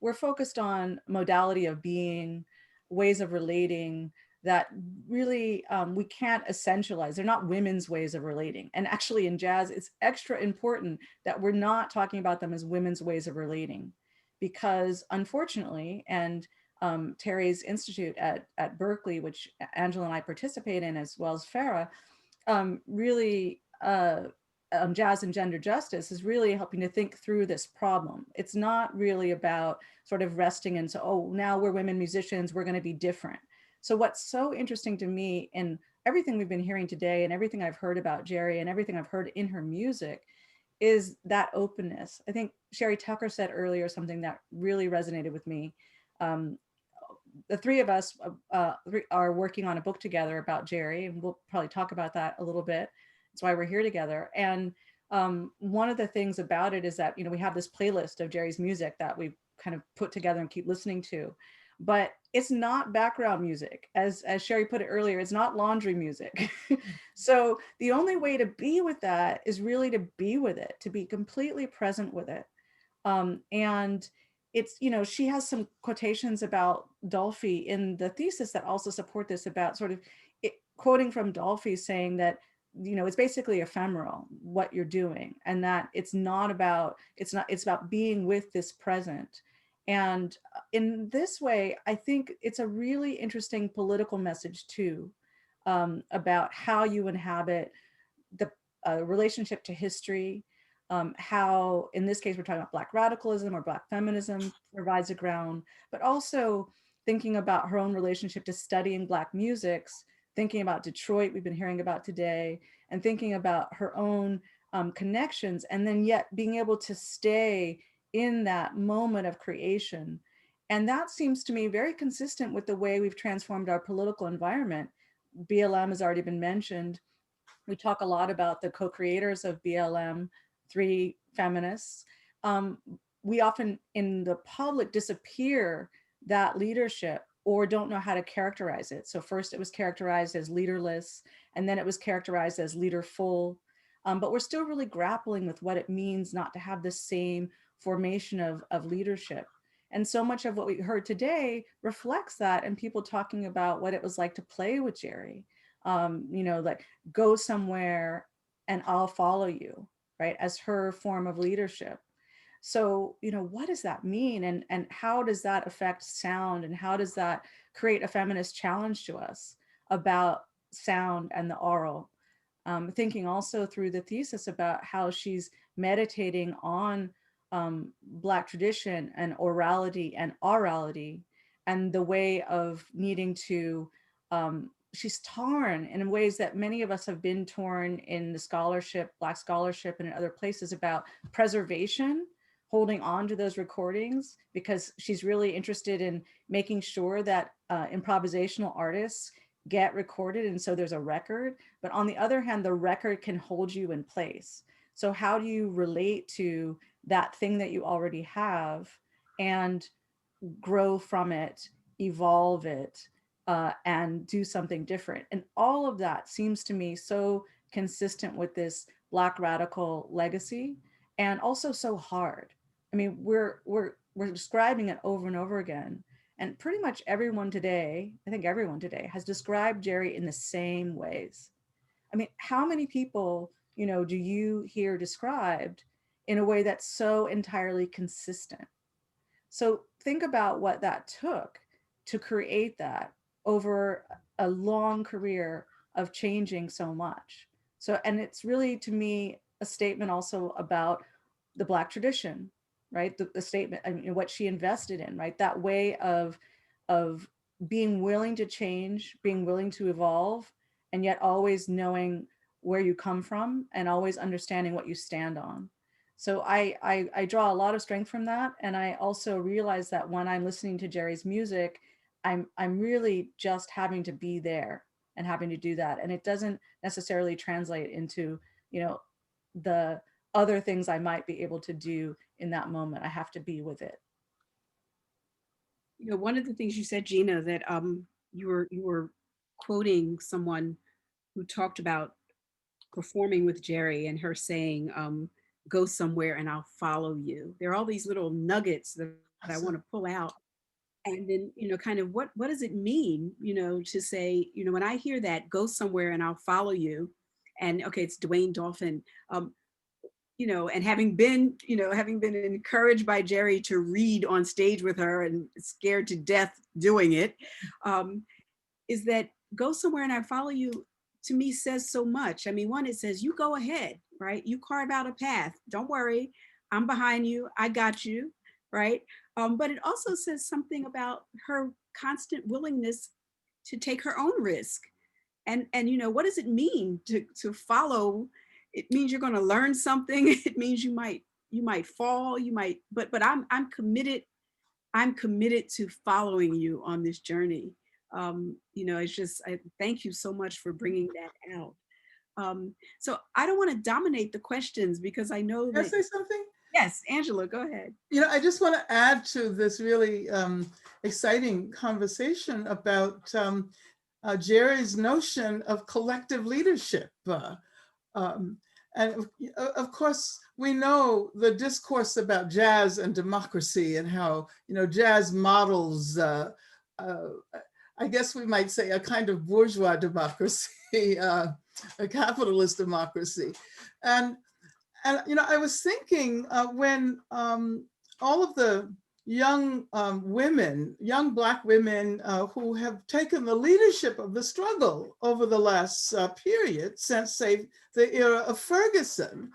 S5: We're focused on modality of being, ways of relating that really we can't essentialize. They're not women's ways of relating. And actually in jazz, it's extra important that we're not talking about them as women's ways of relating, because unfortunately, and Terry's institute at Berkeley, which Angela and I participate in, as well as Farah, really jazz and gender justice is really helping to think through this problem. It's not really about sort of resting into, oh, now we're women musicians, we're going to be different. So what's so interesting to me in everything we've been hearing today and everything I've heard about Geri and everything I've heard in her music is that openness. I think Sherry Tucker said earlier something that really resonated with me. The three of us are working on a book together about Geri, and we'll probably talk about that a little bit. That's why we're here together. And one of the things about it is that, we have this playlist of Geri's music that we kind of put together and keep listening to, but it's not background music. As Sherry put it earlier, it's not laundry music. So the only way to be with that is really to be with it, to be completely present with it. And it's, she has some quotations about Dolphy in the thesis that also support this, about sort of quoting from Dolphy saying that, it's basically ephemeral what you're doing, and that it's about being with this present. And in this way, I think it's a really interesting political message too, about how you inhabit the relationship to history, how, in this case, we're talking about Black radicalism or Black feminism provides a ground, but also thinking about her own relationship to studying Black musics, thinking about Detroit, we've been hearing about today, and thinking about her own connections, and then yet being able to stay in that moment of creation. And that seems to me very consistent with the way we've transformed our political environment. BLM has already been mentioned. We talk a lot about the co-creators of BLM, three feminists. We often in the public disappear that leadership or don't know how to characterize it. So first it was characterized as leaderless, and then it was characterized as leaderful. But we're still really grappling with what it means not to have the same formation of leadership. And so much of what we heard today reflects that, and people talking about what it was like to play with Geri. Like, go somewhere and I'll follow you, right? As her form of leadership. So, what does that mean? And how does that affect sound? And how does that create a feminist challenge to us about sound and the oral? Thinking also through the thesis about how she's meditating on Black tradition and orality and orality, and the way of needing to, she's torn in ways that many of us have been torn in the scholarship, Black scholarship, and in other places, about preservation, holding on to those recordings, because she's really interested in making sure that improvisational artists get recorded, and so there's a record. But on the other hand, the record can hold you in place. So how do you relate to that thing that you already have and grow from it, evolve it, and do something different? And all of that seems to me so consistent with this Black radical legacy, and also so hard. I mean, we're describing it over and over again. And pretty much everyone today, I think everyone today, has described Geri in the same ways. I mean, how many people, do you hear described in a way that's so entirely consistent? So think about what that took to create that over a long career of changing so much. So, and it's really, to me, a statement also about the Black tradition, right? The statement, I mean, what she invested in, right? That way of being willing to change, being willing to evolve, and yet always knowing where you come from and always understanding what you stand on. So I draw a lot of strength from that. And I also realize that when I'm listening to Geri's music, I'm really just having to be there and having to do that. And it doesn't necessarily translate into, you know, the other things I might be able to do in that moment. I have to be with it.
S1: You know, one of the things you said, Gina, that you were quoting someone who talked about performing with Geri and her saying, go somewhere and I'll follow you. There are all these little nuggets that I want to pull out. And then, you know, kind of what does it mean, you know, to say, you know, when I hear that, go somewhere and I'll follow you. And okay, it's Dwayne Dolphin. You know, and having been, you know, having been encouraged by Geri to read on stage with her and scared to death doing it, is that go somewhere and I follow you, to me says so much. I mean, one, it says you go ahead, right? You carve out a path. Don't worry, I'm behind you. I got you, right? But it also says something about her constant willingness to take her own risk. And you know, what does it mean to follow? It means you're going to learn something. It means you might fall, you might, but I'm committed. I'm committed to following you on this journey. You know, it's just, I thank you so much for bringing that out. So I don't want to dominate the questions because I know
S4: Can I
S1: that.
S4: say something?
S1: Yes, Angela, go ahead.
S4: You know, I just want to add to this really exciting conversation about Geri's notion of collective leadership. Um, and of course, we know the discourse about jazz and democracy and how, you know, jazz models, I guess we might say, a kind of bourgeois democracy, a capitalist democracy. And you know, I was thinking when all of the young women, young Black women who have taken the leadership of the struggle over the last period since, say, the era of Ferguson.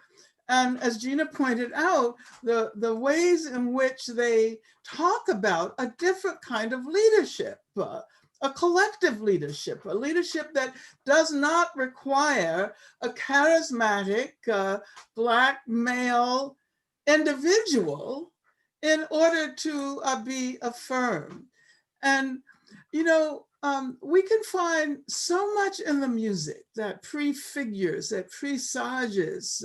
S4: And as Gina pointed out, the ways in which they talk about a different kind of leadership, a collective leadership, a leadership that does not require a charismatic Black male individual in order to be affirmed. And, you know, we can find so much in the music that prefigures, that presages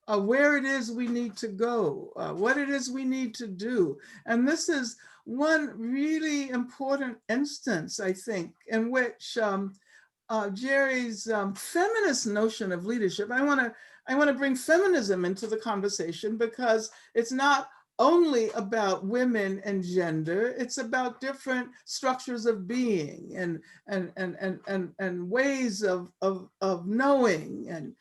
S4: where it is we need to go, what it is we need to do. And this is one really important instance, I think, in which Geri's feminist notion of leadership, I want to bring feminism into the conversation because it's not only about women and gender, it's about different structures of being and ways of knowing, and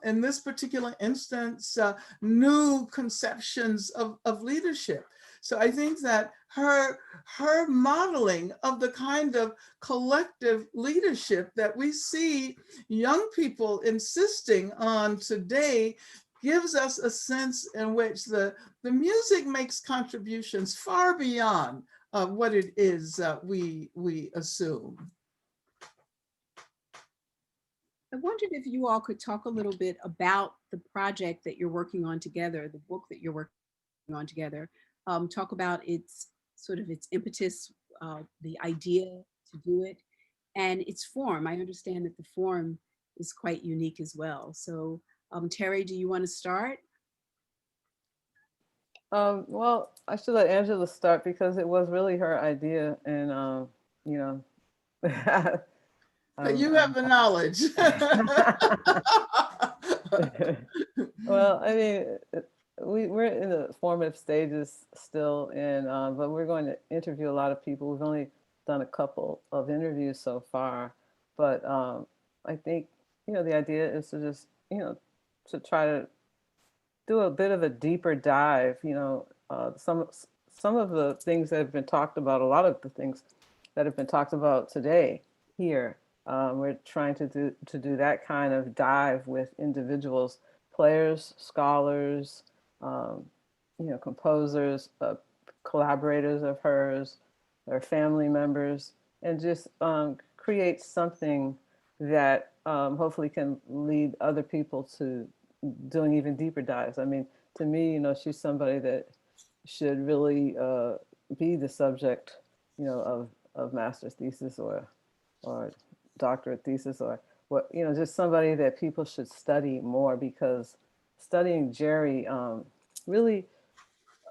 S4: in this particular instance, new conceptions of leadership. So I think that her modeling of the kind of collective leadership that we see young people insisting on today gives us a sense in which the music makes contributions far beyond what it is we assume.
S1: I wondered if you all could talk a little bit about the project that you're working on together, the book that you're working on together. Talk about its sort of its impetus, the idea to do it, and its form. I understand that the form is quite unique as well. So Terry, do you want to start?
S3: Well, I should let Angela start because it was really her idea, and you know.
S4: But you have the knowledge.
S3: Well, I mean, we're in the formative stages still, and but we're going to interview a lot of people. We've only done a couple of interviews so far, but I think, you know, the idea is to just, you know, to try to do a bit of a deeper dive. You know, some of the things that have been talked about, a lot of the things that have been talked about today here. We're trying to do that kind of dive with individuals players, scholars, composers, collaborators of hers, their family members, and just create something that hopefully can lead other people to doing even deeper dives. I mean, to me, she's somebody that should really be the subject, of master's thesis or doctorate thesis, or what, just somebody that people should study more, because studying Geri really,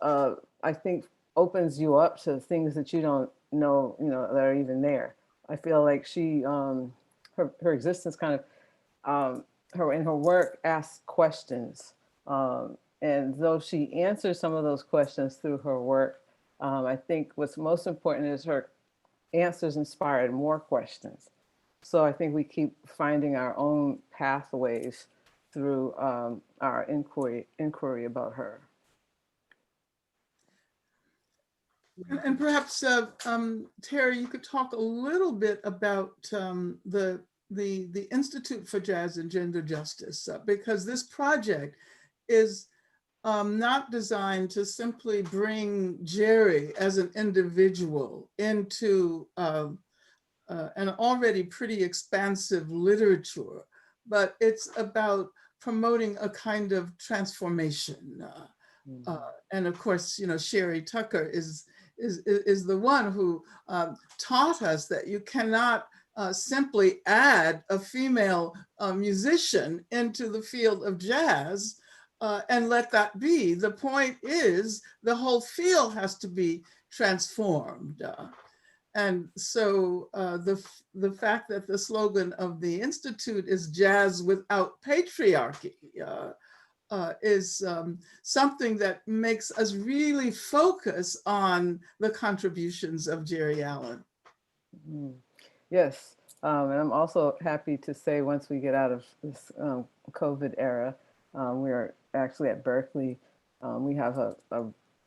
S3: I think, opens you up to things that you don't know, that are even there. I feel like she, her existence kind of, her in her work asks questions. And though she answers some of those questions through her work, I think what's most important is her answers inspired more questions. So I think we keep finding our own pathways through our inquiry about her.
S4: And perhaps, Terry, you could talk a little bit about the Institute for Jazz and Gender Justice, because this project is not designed to simply bring Geri as an individual into an already pretty expansive literature, but it's about promoting a kind of transformation. And of course, Sherry Tucker is the one who taught us that you cannot simply add a female musician into the field of jazz and let that be. The point is the whole field has to be transformed. And so the fact that the slogan of the Institute is jazz without patriarchy is something that makes us really focus on the contributions of Geri Allen.
S3: Yes, and I'm also happy to say, once we get out of this COVID era, we are actually at Berkeley. We have a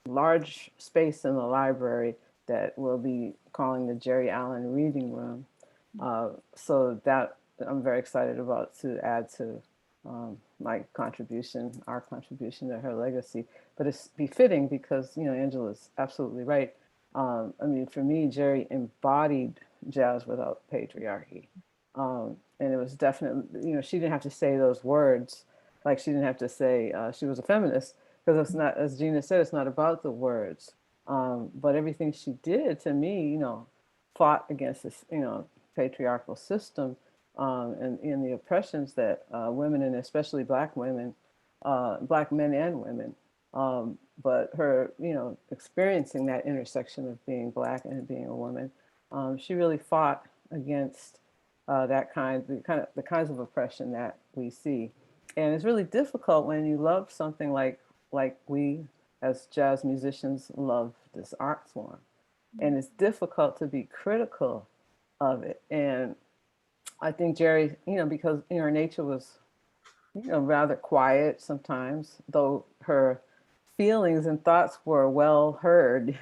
S3: large space in the library that we'll be calling the Geri Allen Reading Room. So that I'm very excited about, to add to my contribution, our contribution to her legacy. But it's befitting because, Angela's absolutely right. I mean, for me, Geri embodied jazz without patriarchy. And it was definitely, she didn't have to say those words. Like, she didn't have to say she was a feminist, because it's not, as Gina said, it's not about the words. But everything she did, to me, fought against this, patriarchal system, and in the oppressions that women, and especially Black women, Black men and women, but her, experiencing that intersection of being Black and being a woman, she really fought against the kinds of oppression that we see. And it's really difficult when you love something like we as jazz musicians love this art form. And it's difficult to be critical of it. And I think Geri, because her nature was, rather quiet sometimes, though her feelings and thoughts were well heard,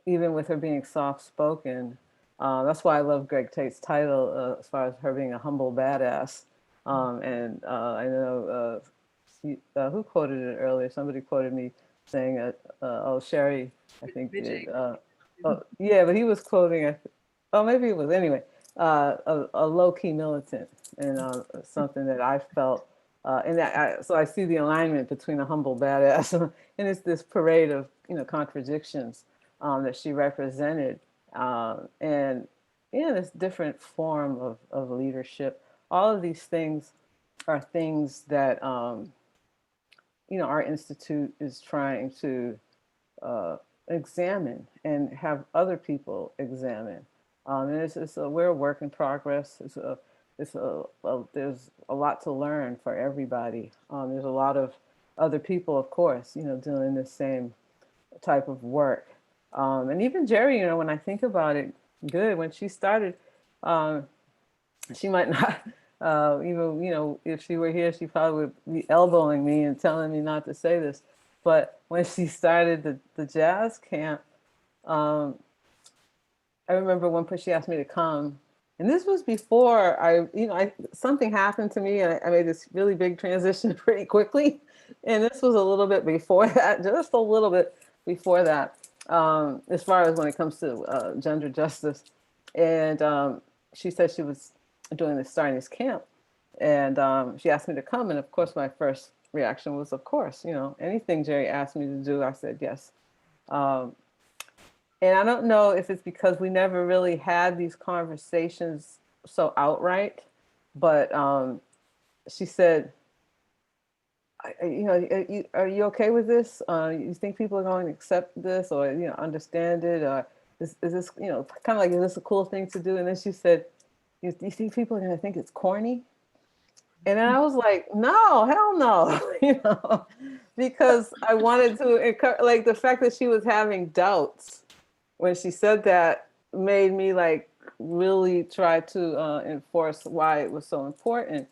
S3: even with her being soft-spoken. That's why I love Greg Tate's title, as far as her being a humble badass. And I know, who quoted it earlier? Somebody quoted me saying, Sherry, I think, yeah, but he was quoting, maybe it was, anyway, a low-key militant, and something that I felt, so I see the alignment between a humble badass and it's this parade of, contradictions that she represented, and this different form of leadership. All of these things are things that, our institute is trying to examine and have other people examine. And we're a work in progress. There's a lot to learn for everybody. There's a lot of other people, of course, doing the same type of work. And even Geri, when I think about it, when she started, she might not, even, if she were here, she probably would be elbowing me and telling me not to say this. But when she started the jazz camp, I remember one point she asked me to come And this was before something happened to me, and I made this really big transition pretty quickly. And this was a little bit before that, just a little bit before that, as far as when it comes to gender justice. And she said she was starting this camp, and she asked me to come. And of course, my first reaction was, of course, anything Geri asked me to do, I said yes. And I don't know if it's because we never really had these conversations so outright, but she said, are you okay with this? You think people are going to accept this, or understand it, or is this kind of like, is this a cool thing to do? And then she said, you think people are going to think it's corny? And then I was like, no, hell no, because I wanted to encourage, like, the fact that she was having doubts when she said that made me like really try to enforce why it was so important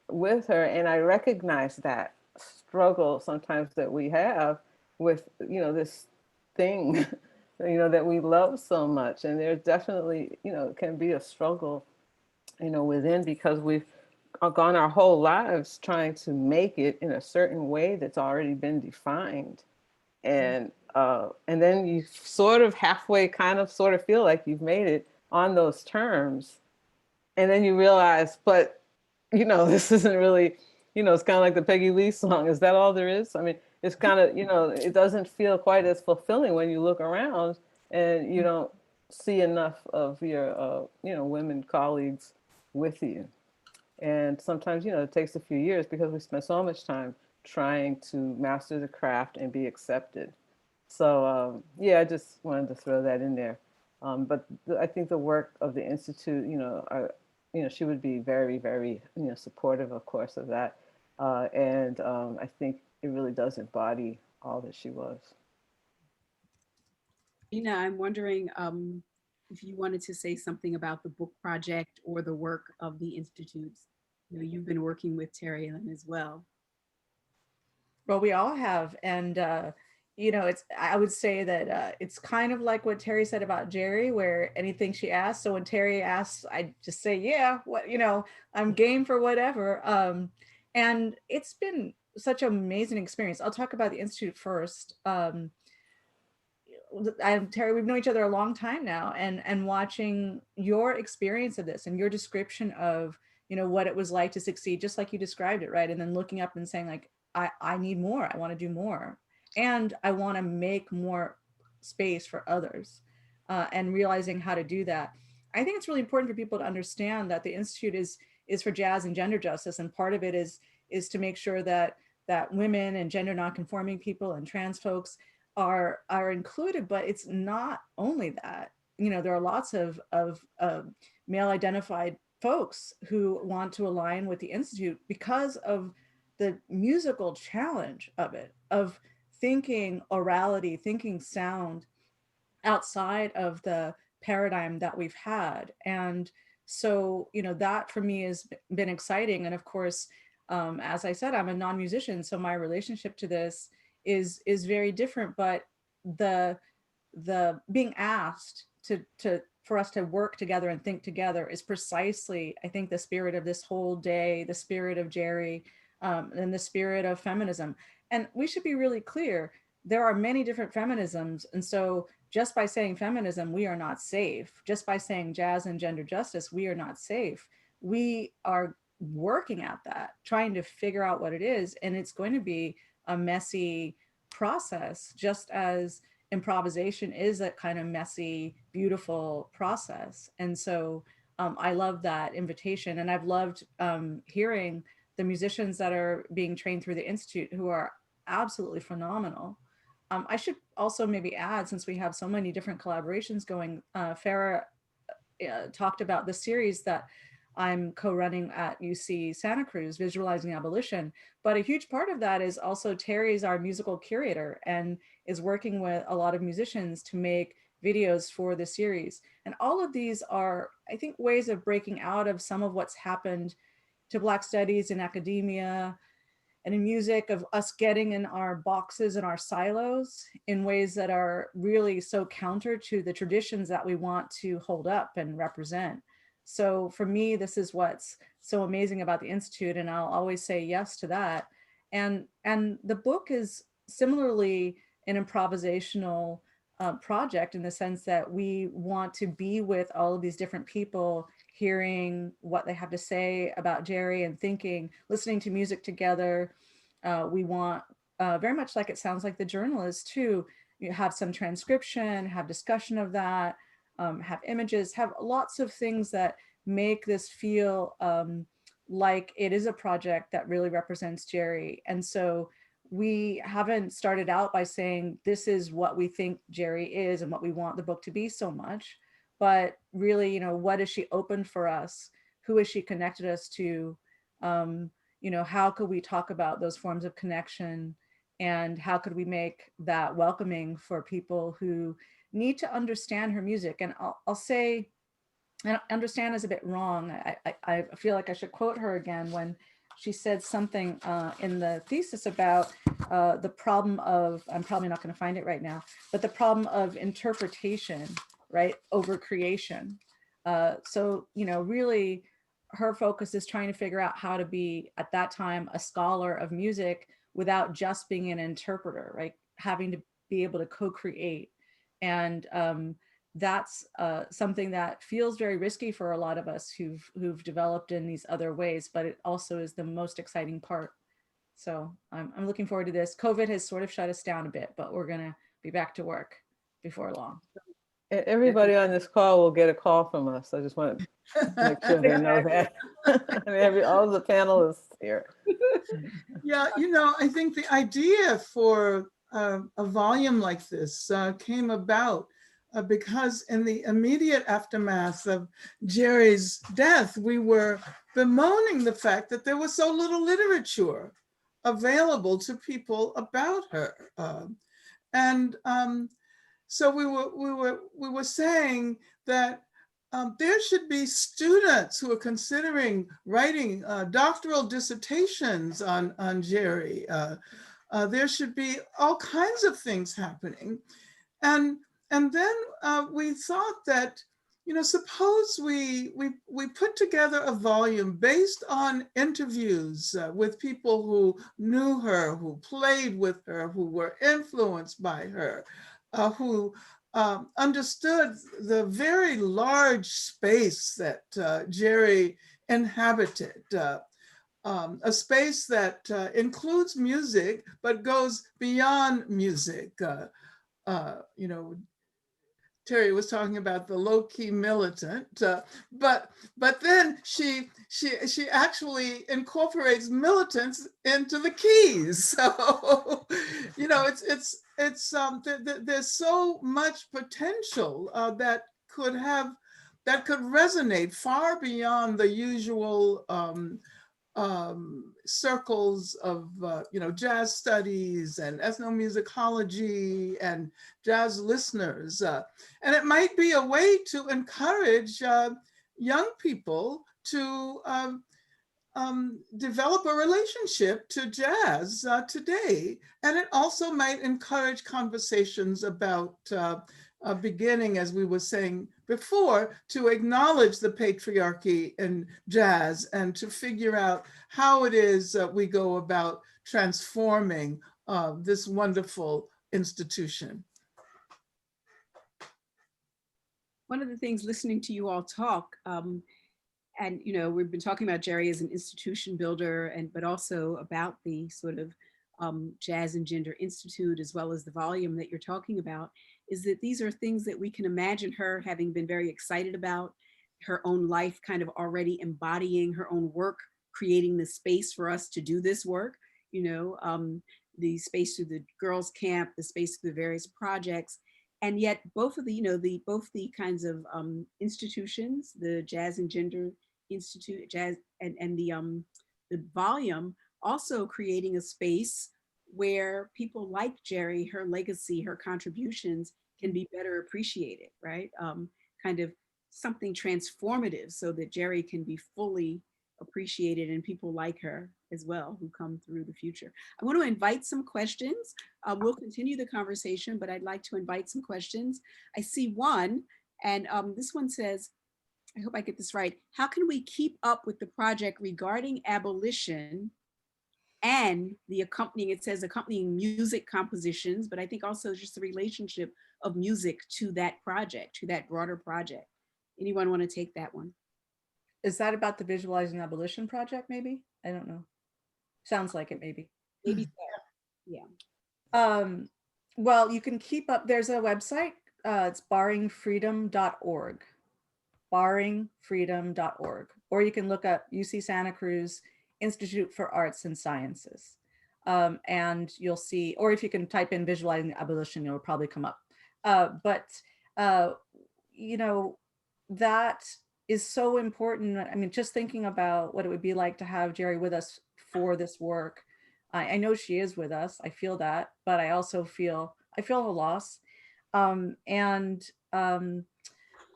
S3: with her. And I recognize that struggle sometimes that we have with, this thing, that we love so much. And there's definitely, can be a struggle, within, because we've gone our whole lives trying to make it in a certain way that's already been defined. And then you sort of halfway sort of feel like you've made it on those terms. And then you realize, but, this isn't really, it's kind of like the Peggy Lee song. Is that all there is? I mean, it's kind of, it doesn't feel quite as fulfilling when you look around and you don't see enough of your, women colleagues with you. And sometimes, it takes a few years because we spend so much time trying to master the craft and be accepted. So I just wanted to throw that in there. But I think the work of the Institute, she would be very, very, supportive, of course, of that. And I think it really does embody all that she was.
S1: Nina, I'm wondering if you wanted to say something about the book project or the work of the institutes. You've been working with Terry Ellen as well.
S5: Well, we all have. And, I would say that it's kind of like what Terry said about Geri, where anything she asks. So when Terry asks, I just say, yeah, I'm game for whatever. And it's been such an amazing experience. I'll talk about the Institute first. Terry, we've known each other a long time now, and watching your experience of this and your description of, what it was like to succeed, just like you described it, right? And then looking up and saying, like, I need more, I want to do more, and I want to make more space for others, and realizing how to do that. I think it's really important for people to understand that the Institute is for jazz and gender justice, and part of it is to make sure that women and gender nonconforming people and trans folks are included. But it's not only that. There are lots of male identified folks who want to align with the Institute because of the musical challenge of it, of thinking orality, thinking sound outside of the paradigm that we've had. And so, that for me has been exciting. And of course, as I said, I'm a non-musician, so my relationship to this is very different. But the being asked to for us to work together and think together is precisely, I think, the spirit of this whole day, the spirit of Geri, and the spirit of feminism. And we should be really clear, there are many different feminisms. And so just by saying feminism, we are not safe. Just by saying jazz and gender justice, we are not safe. We are working at that, trying to figure out what it is. And it's going to be a messy process, just as improvisation is a kind of messy, beautiful process. And so I love that invitation. And I've loved hearing the musicians that are being trained through the Institute, who are absolutely phenomenal. I should also maybe add, since we have so many different collaborations going, Farah talked about the series that I'm co-running at UC Santa Cruz, Visualizing Abolition. But a huge part of that is also Terry's our musical curator and is working with a lot of musicians to make videos for the series. And all of these are, I think, ways of breaking out of some of what's happened to Black studies in academia and in music of us getting in our boxes and our silos in ways that are really so counter to the traditions that we want to hold up and represent. So for me, this is what's so amazing about the Institute, and I'll always say yes to that. And the book is similarly an improvisational project in the sense that we want to be with all of these different people, hearing what they have to say about Geri and thinking, listening to music together. We want, very much like it sounds like the journal is too, you have some transcription, have discussion of that, have images, have lots of things that make this feel like it is a project that really represents Geri. And so we haven't started out by saying this is what we think Geri is and what we want the book to be so much, but really, you know, what is she open for us? Who has she connected us to? You know, how could we talk about those forms of connection, and how could we make that welcoming for people who need to understand her music? And I'll say, and understand is a bit wrong. I feel like I should quote her again when she said something in the thesis about the problem of, I'm probably not going to find it right now, but the problem of interpretation, right, over creation. So, you know, really her focus is trying to figure out how to be, at that time, a scholar of music without just being an interpreter, right? Having to be able to co-create. And that's something that feels very risky for a lot of us who've developed in these other ways, but it also is the most exciting part. So I'm looking forward to this. COVID has sort of shut us down a bit, but we're gonna be back to work before long.
S3: Everybody on this call will get a call from us. I just want to make sure they know that. I mean, all the panelists here.
S4: Yeah, you know, I think the idea for a volume like this came about because in the immediate aftermath of Geri's death, we were bemoaning the fact that there was so little literature available to people about her. And so we were saying that there should be students who are considering writing doctoral dissertations on Geri. There should be all kinds of things happening. And then we thought that, you know, suppose we put together a volume based on interviews with people who knew her, who played with her, who were influenced by her, who understood the very large space that Geri inhabited. A space that includes music, but goes beyond music. You know, Terry was talking about the low-key militant, but then she actually incorporates militants into the keys. So, you know, there's so much potential that could resonate far beyond the usual circles of you know, jazz studies and ethnomusicology and jazz listeners, and it might be a way to encourage young people to develop a relationship to jazz today, and it also might encourage conversations about beginning, as we were saying before, to acknowledge the patriarchy in jazz and to figure out how it is we go about transforming this wonderful institution.
S1: One of the things listening to you all talk, and you know, we've been talking about Geri as an institution builder, but also about the sort of Jazz and Gender Institute, as well as the volume that you're talking about, is that these are things that we can imagine her having been very excited about, her own life kind of already embodying her own work, creating the space for us to do this work, you know, the space through the girls' camp, the space through the various projects. And yet both of the, you know, both the kinds of institutions, the Jazz and Gender Institute, Jazz, and the volume, also creating a space where people like Geri, her legacy, her contributions can be better appreciated, right? Kind of something transformative so that Geri can be fully appreciated, and people like her as well who come through the future. I want to invite some questions. We'll continue the conversation, but I'd like to invite some questions. I see one, and this one says, I hope I get this right. How can we keep up with the project regarding abolition and the accompanying, it says accompanying music compositions, but I think also just the relationship of music to that project, to that broader project. Anyone want to take that one?
S5: Is that about the Visualizing Abolition project, maybe? I don't know. Sounds like it, maybe.
S1: Maybe so. Yeah.
S5: Well, you can keep up, there's a website, it's barringfreedom.org, barringfreedom.org, or you can look up UC Santa Cruz Institute for Arts and Sciences. And you'll see, or if you can type in Visualizing Abolition, it'll probably come up. You know, that is so important. I mean, just thinking about what it would be like to have Geri with us for this work. I know she is with us, I feel that, but I also feel, a loss. I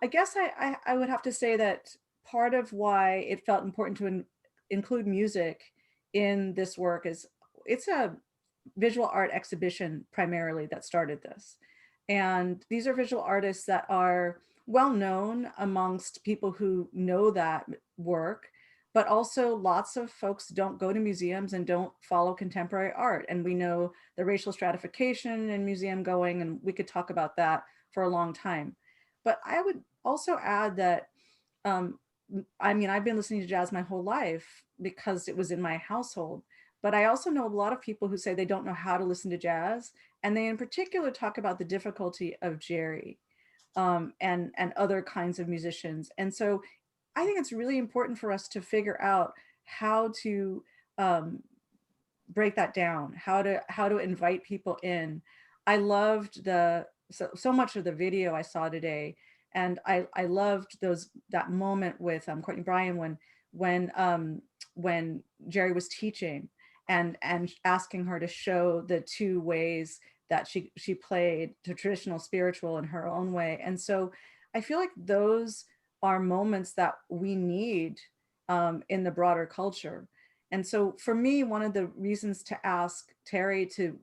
S5: guess I would have to say that part of why it felt important to include music in this work is it's a visual art exhibition primarily that started this. And these are visual artists that are well known amongst people who know that work, but also lots of folks don't go to museums and don't follow contemporary art. And we know the racial stratification in museum going, and we could talk about that for a long time. But I would also add that, I mean, I've been listening to jazz my whole life because it was in my household, but I also know a lot of people who say they don't know how to listen to jazz. And they in particular talk about the difficulty of Geri and other kinds of musicians. And so I think it's really important for us to figure out how to break that down, how to invite people in. I loved so much of the video I saw today, and I loved that moment with Courtney Bryan when Geri was teaching and asking her to show the two ways that she played the traditional spiritual in her own way. And so I feel like those are moments that we need in the broader culture. And so for me, one of the reasons to ask Terry to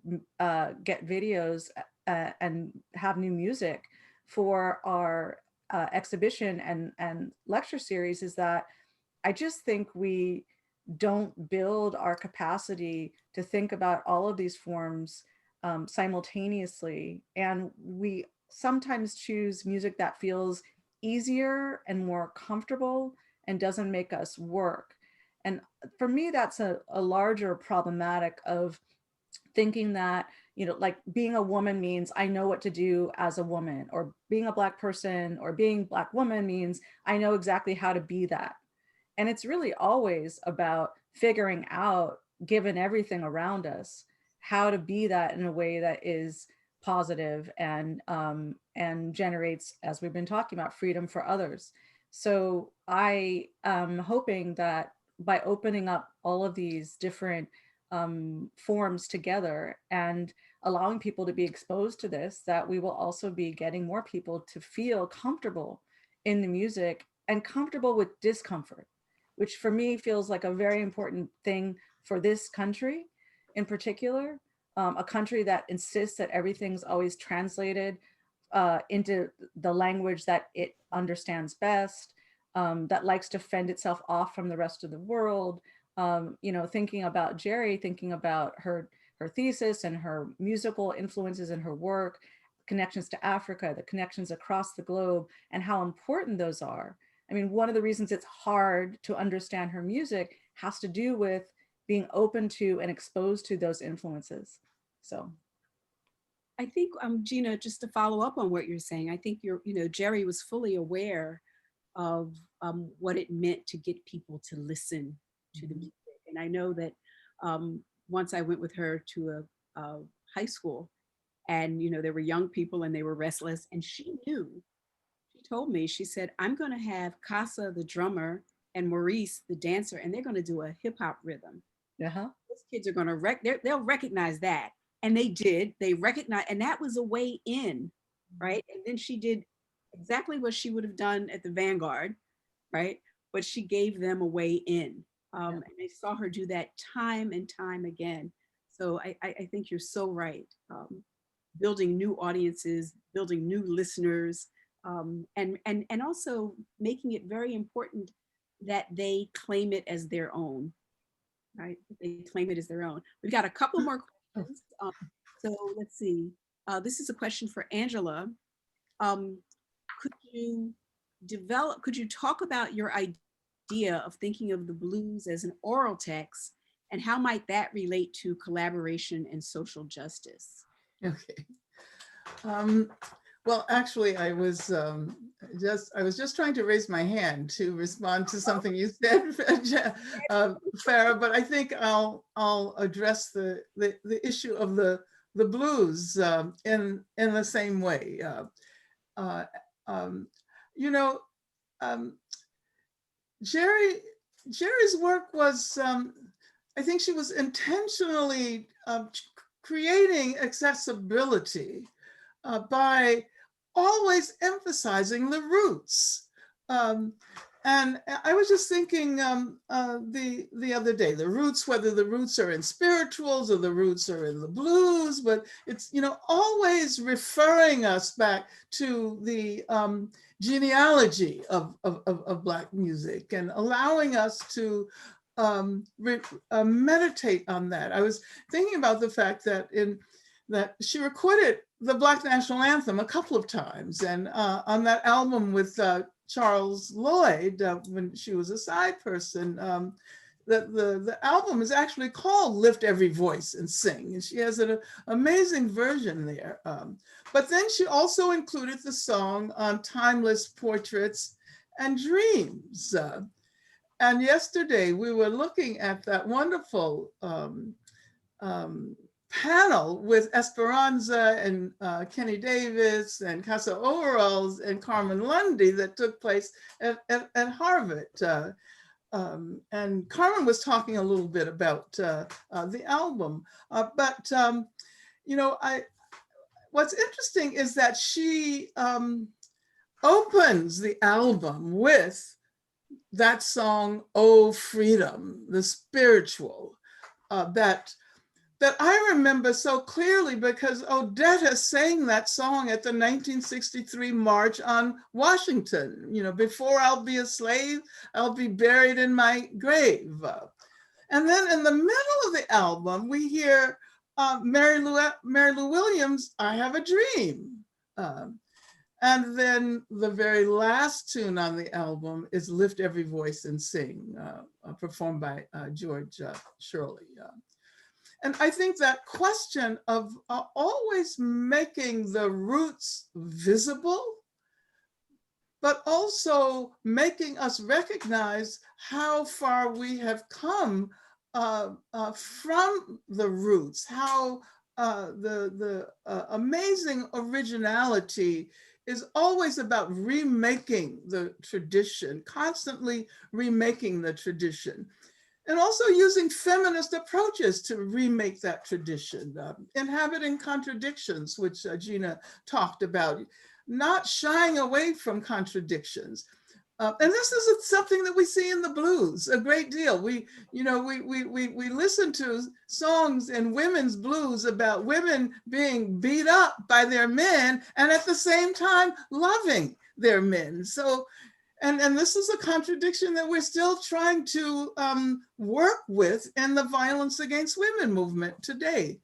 S5: get videos and have new music for our exhibition and lecture series is that I just think we don't build our capacity to think about all of these forms simultaneously. And we sometimes choose music that feels easier and more comfortable and doesn't make us work. And for me, that's a larger problematic of thinking that, you know, like being a woman means I know what to do as a woman, or being a Black person or being Black woman means I know exactly how to be that. And it's really always about figuring out, given everything around us, how to be that in a way that is positive and generates, as we've been talking about, freedom for others. So I am hoping that by opening up all of these different forms together and allowing people to be exposed to this, that we will also be getting more people to feel comfortable in the music and comfortable with discomfort, which for me feels like a very important thing for this country in particular, a country that insists that everything's always translated into the language that it understands best, that likes to fend itself off from the rest of the world. You know, thinking about Geri, thinking about her thesis and her musical influences in her work, connections to Africa, the connections across the globe, and how important those are. I mean, one of the reasons it's hard to understand her music has to do with being open to and exposed to those influences. So
S1: I think, Gina, just to follow up on what you're saying, I think Geri was fully aware of what it meant to get people to listen to the music. And I know that once I went with her to a high school, and there were young people and they were restless, and she told me, she said, I'm going to have Casa, the drummer, and Maurice, the dancer, and they're going to do a hip hop rhythm. Those kids are going to they'll recognize that. And they did. They recognized, and that was a way in, right? And then she did exactly what she would have done at the Vanguard, right? But she gave them a way in. And I saw her do that time and time again. So I think you're so right. Building new audiences, building new listeners, and also making it very important that they claim it as their own, right? They claim it as their own. We've got a couple more questions. So let's see. This is a question for Angela. Um, could you talk about your idea of thinking of the blues as an oral text, and how might that relate to collaboration and social justice?
S4: Okay. Well, actually, I was just trying to raise my hand to respond to something you said, Farah. But I think I'll address the issue of the blues in the same way. You know, Geri's work was, I think she was intentionally creating accessibility by always emphasizing the roots. And I was just thinking the other day, the roots, whether the roots are in spirituals or the roots are in the blues, but it's, you know, always referring us back to the genealogy of Black music and allowing us to meditate on that. I was thinking about the fact that that she recorded the Black National Anthem a couple of times, and on that album with Charles Lloyd, when she was a side person, the album is actually called Lift Every Voice and Sing, and she has an amazing version there. But then she also included the song Timeless Portraits and Dreams. And yesterday we were looking at that wonderful panel with Esperanza and Kenny Davis and Casa Overalls and Carmen Lundy that took place at Harvard. And Carmen was talking a little bit about the album, but you know, what's interesting is that she opens the album with that song, "Oh Freedom," the spiritual, that I remember so clearly because Odetta sang that song at the 1963 March on Washington. You know, before I'll be a slave, I'll be buried in my grave. And then in the middle of the album, we hear Mary Lou Williams, "I Have a Dream." And then the very last tune on the album is "Lift Every Voice and Sing," performed by George Shirley. And I think that question of always making the roots visible, but also making us recognize how far we have come from the roots, how the amazing originality is always about remaking the tradition, constantly remaking the tradition. And also using feminist approaches to remake that tradition, inhabiting contradictions, which Gina talked about, not shying away from contradictions. And this is something that we see in the blues a great deal. We listen to songs in women's blues about women being beat up by their men and at the same time loving their men. So, and this is a contradiction that we're still trying to work with in the violence against women movement today.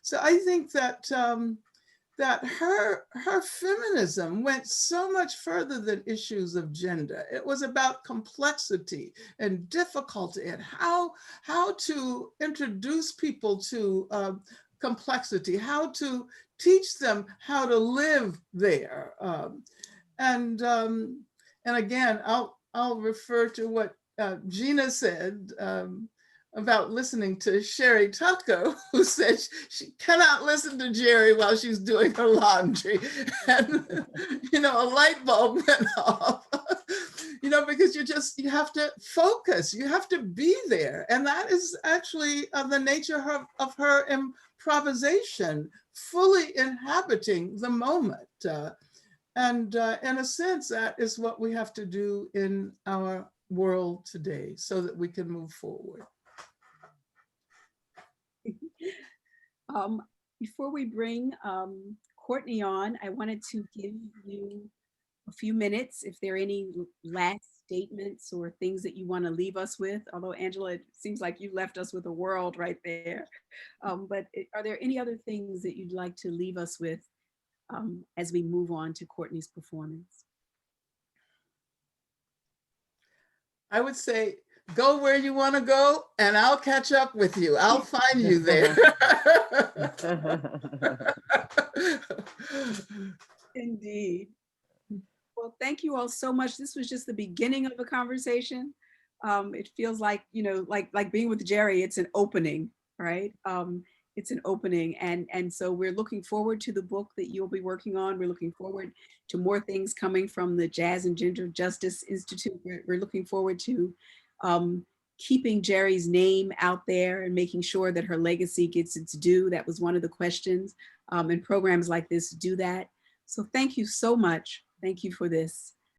S4: So I think that that her feminism went so much further than issues of gender. It was about complexity and difficulty and how to introduce people to complexity, how to teach them how to live there. And again, I'll refer to what Gina said about listening to Sherry Tucker, who said she cannot listen to Geri while she's doing her laundry. And, you know, a light bulb went off, you know, because you have to focus, you have to be there. And that is actually the nature of her improvisation, fully inhabiting the moment. And in a sense, that is what we have to do in our world today so that we can move forward.
S1: Before we bring Courtney on, I wanted to give you a few minutes if there are any last statements or things that you want to leave us with. Although Angela, it seems like you left us with a world right there. But are there any other things that you'd like to leave us with as we move on to Courtney's performance?
S4: I would say, go where you want to go, and I'll catch up with you. I'll find you there.
S1: Indeed. Well, thank you all so much. This was just the beginning of a conversation. It feels like, like being with Geri, it's an opening, right? It's an opening. And so we're looking forward to the book that you'll be working on. We're looking forward to more things coming from the Jazz and Gender Justice Institute. We're looking forward to keeping Geri's name out there and making sure that her legacy gets its due. That was one of the questions. And programs like this do that. So thank you so much. Thank you for this.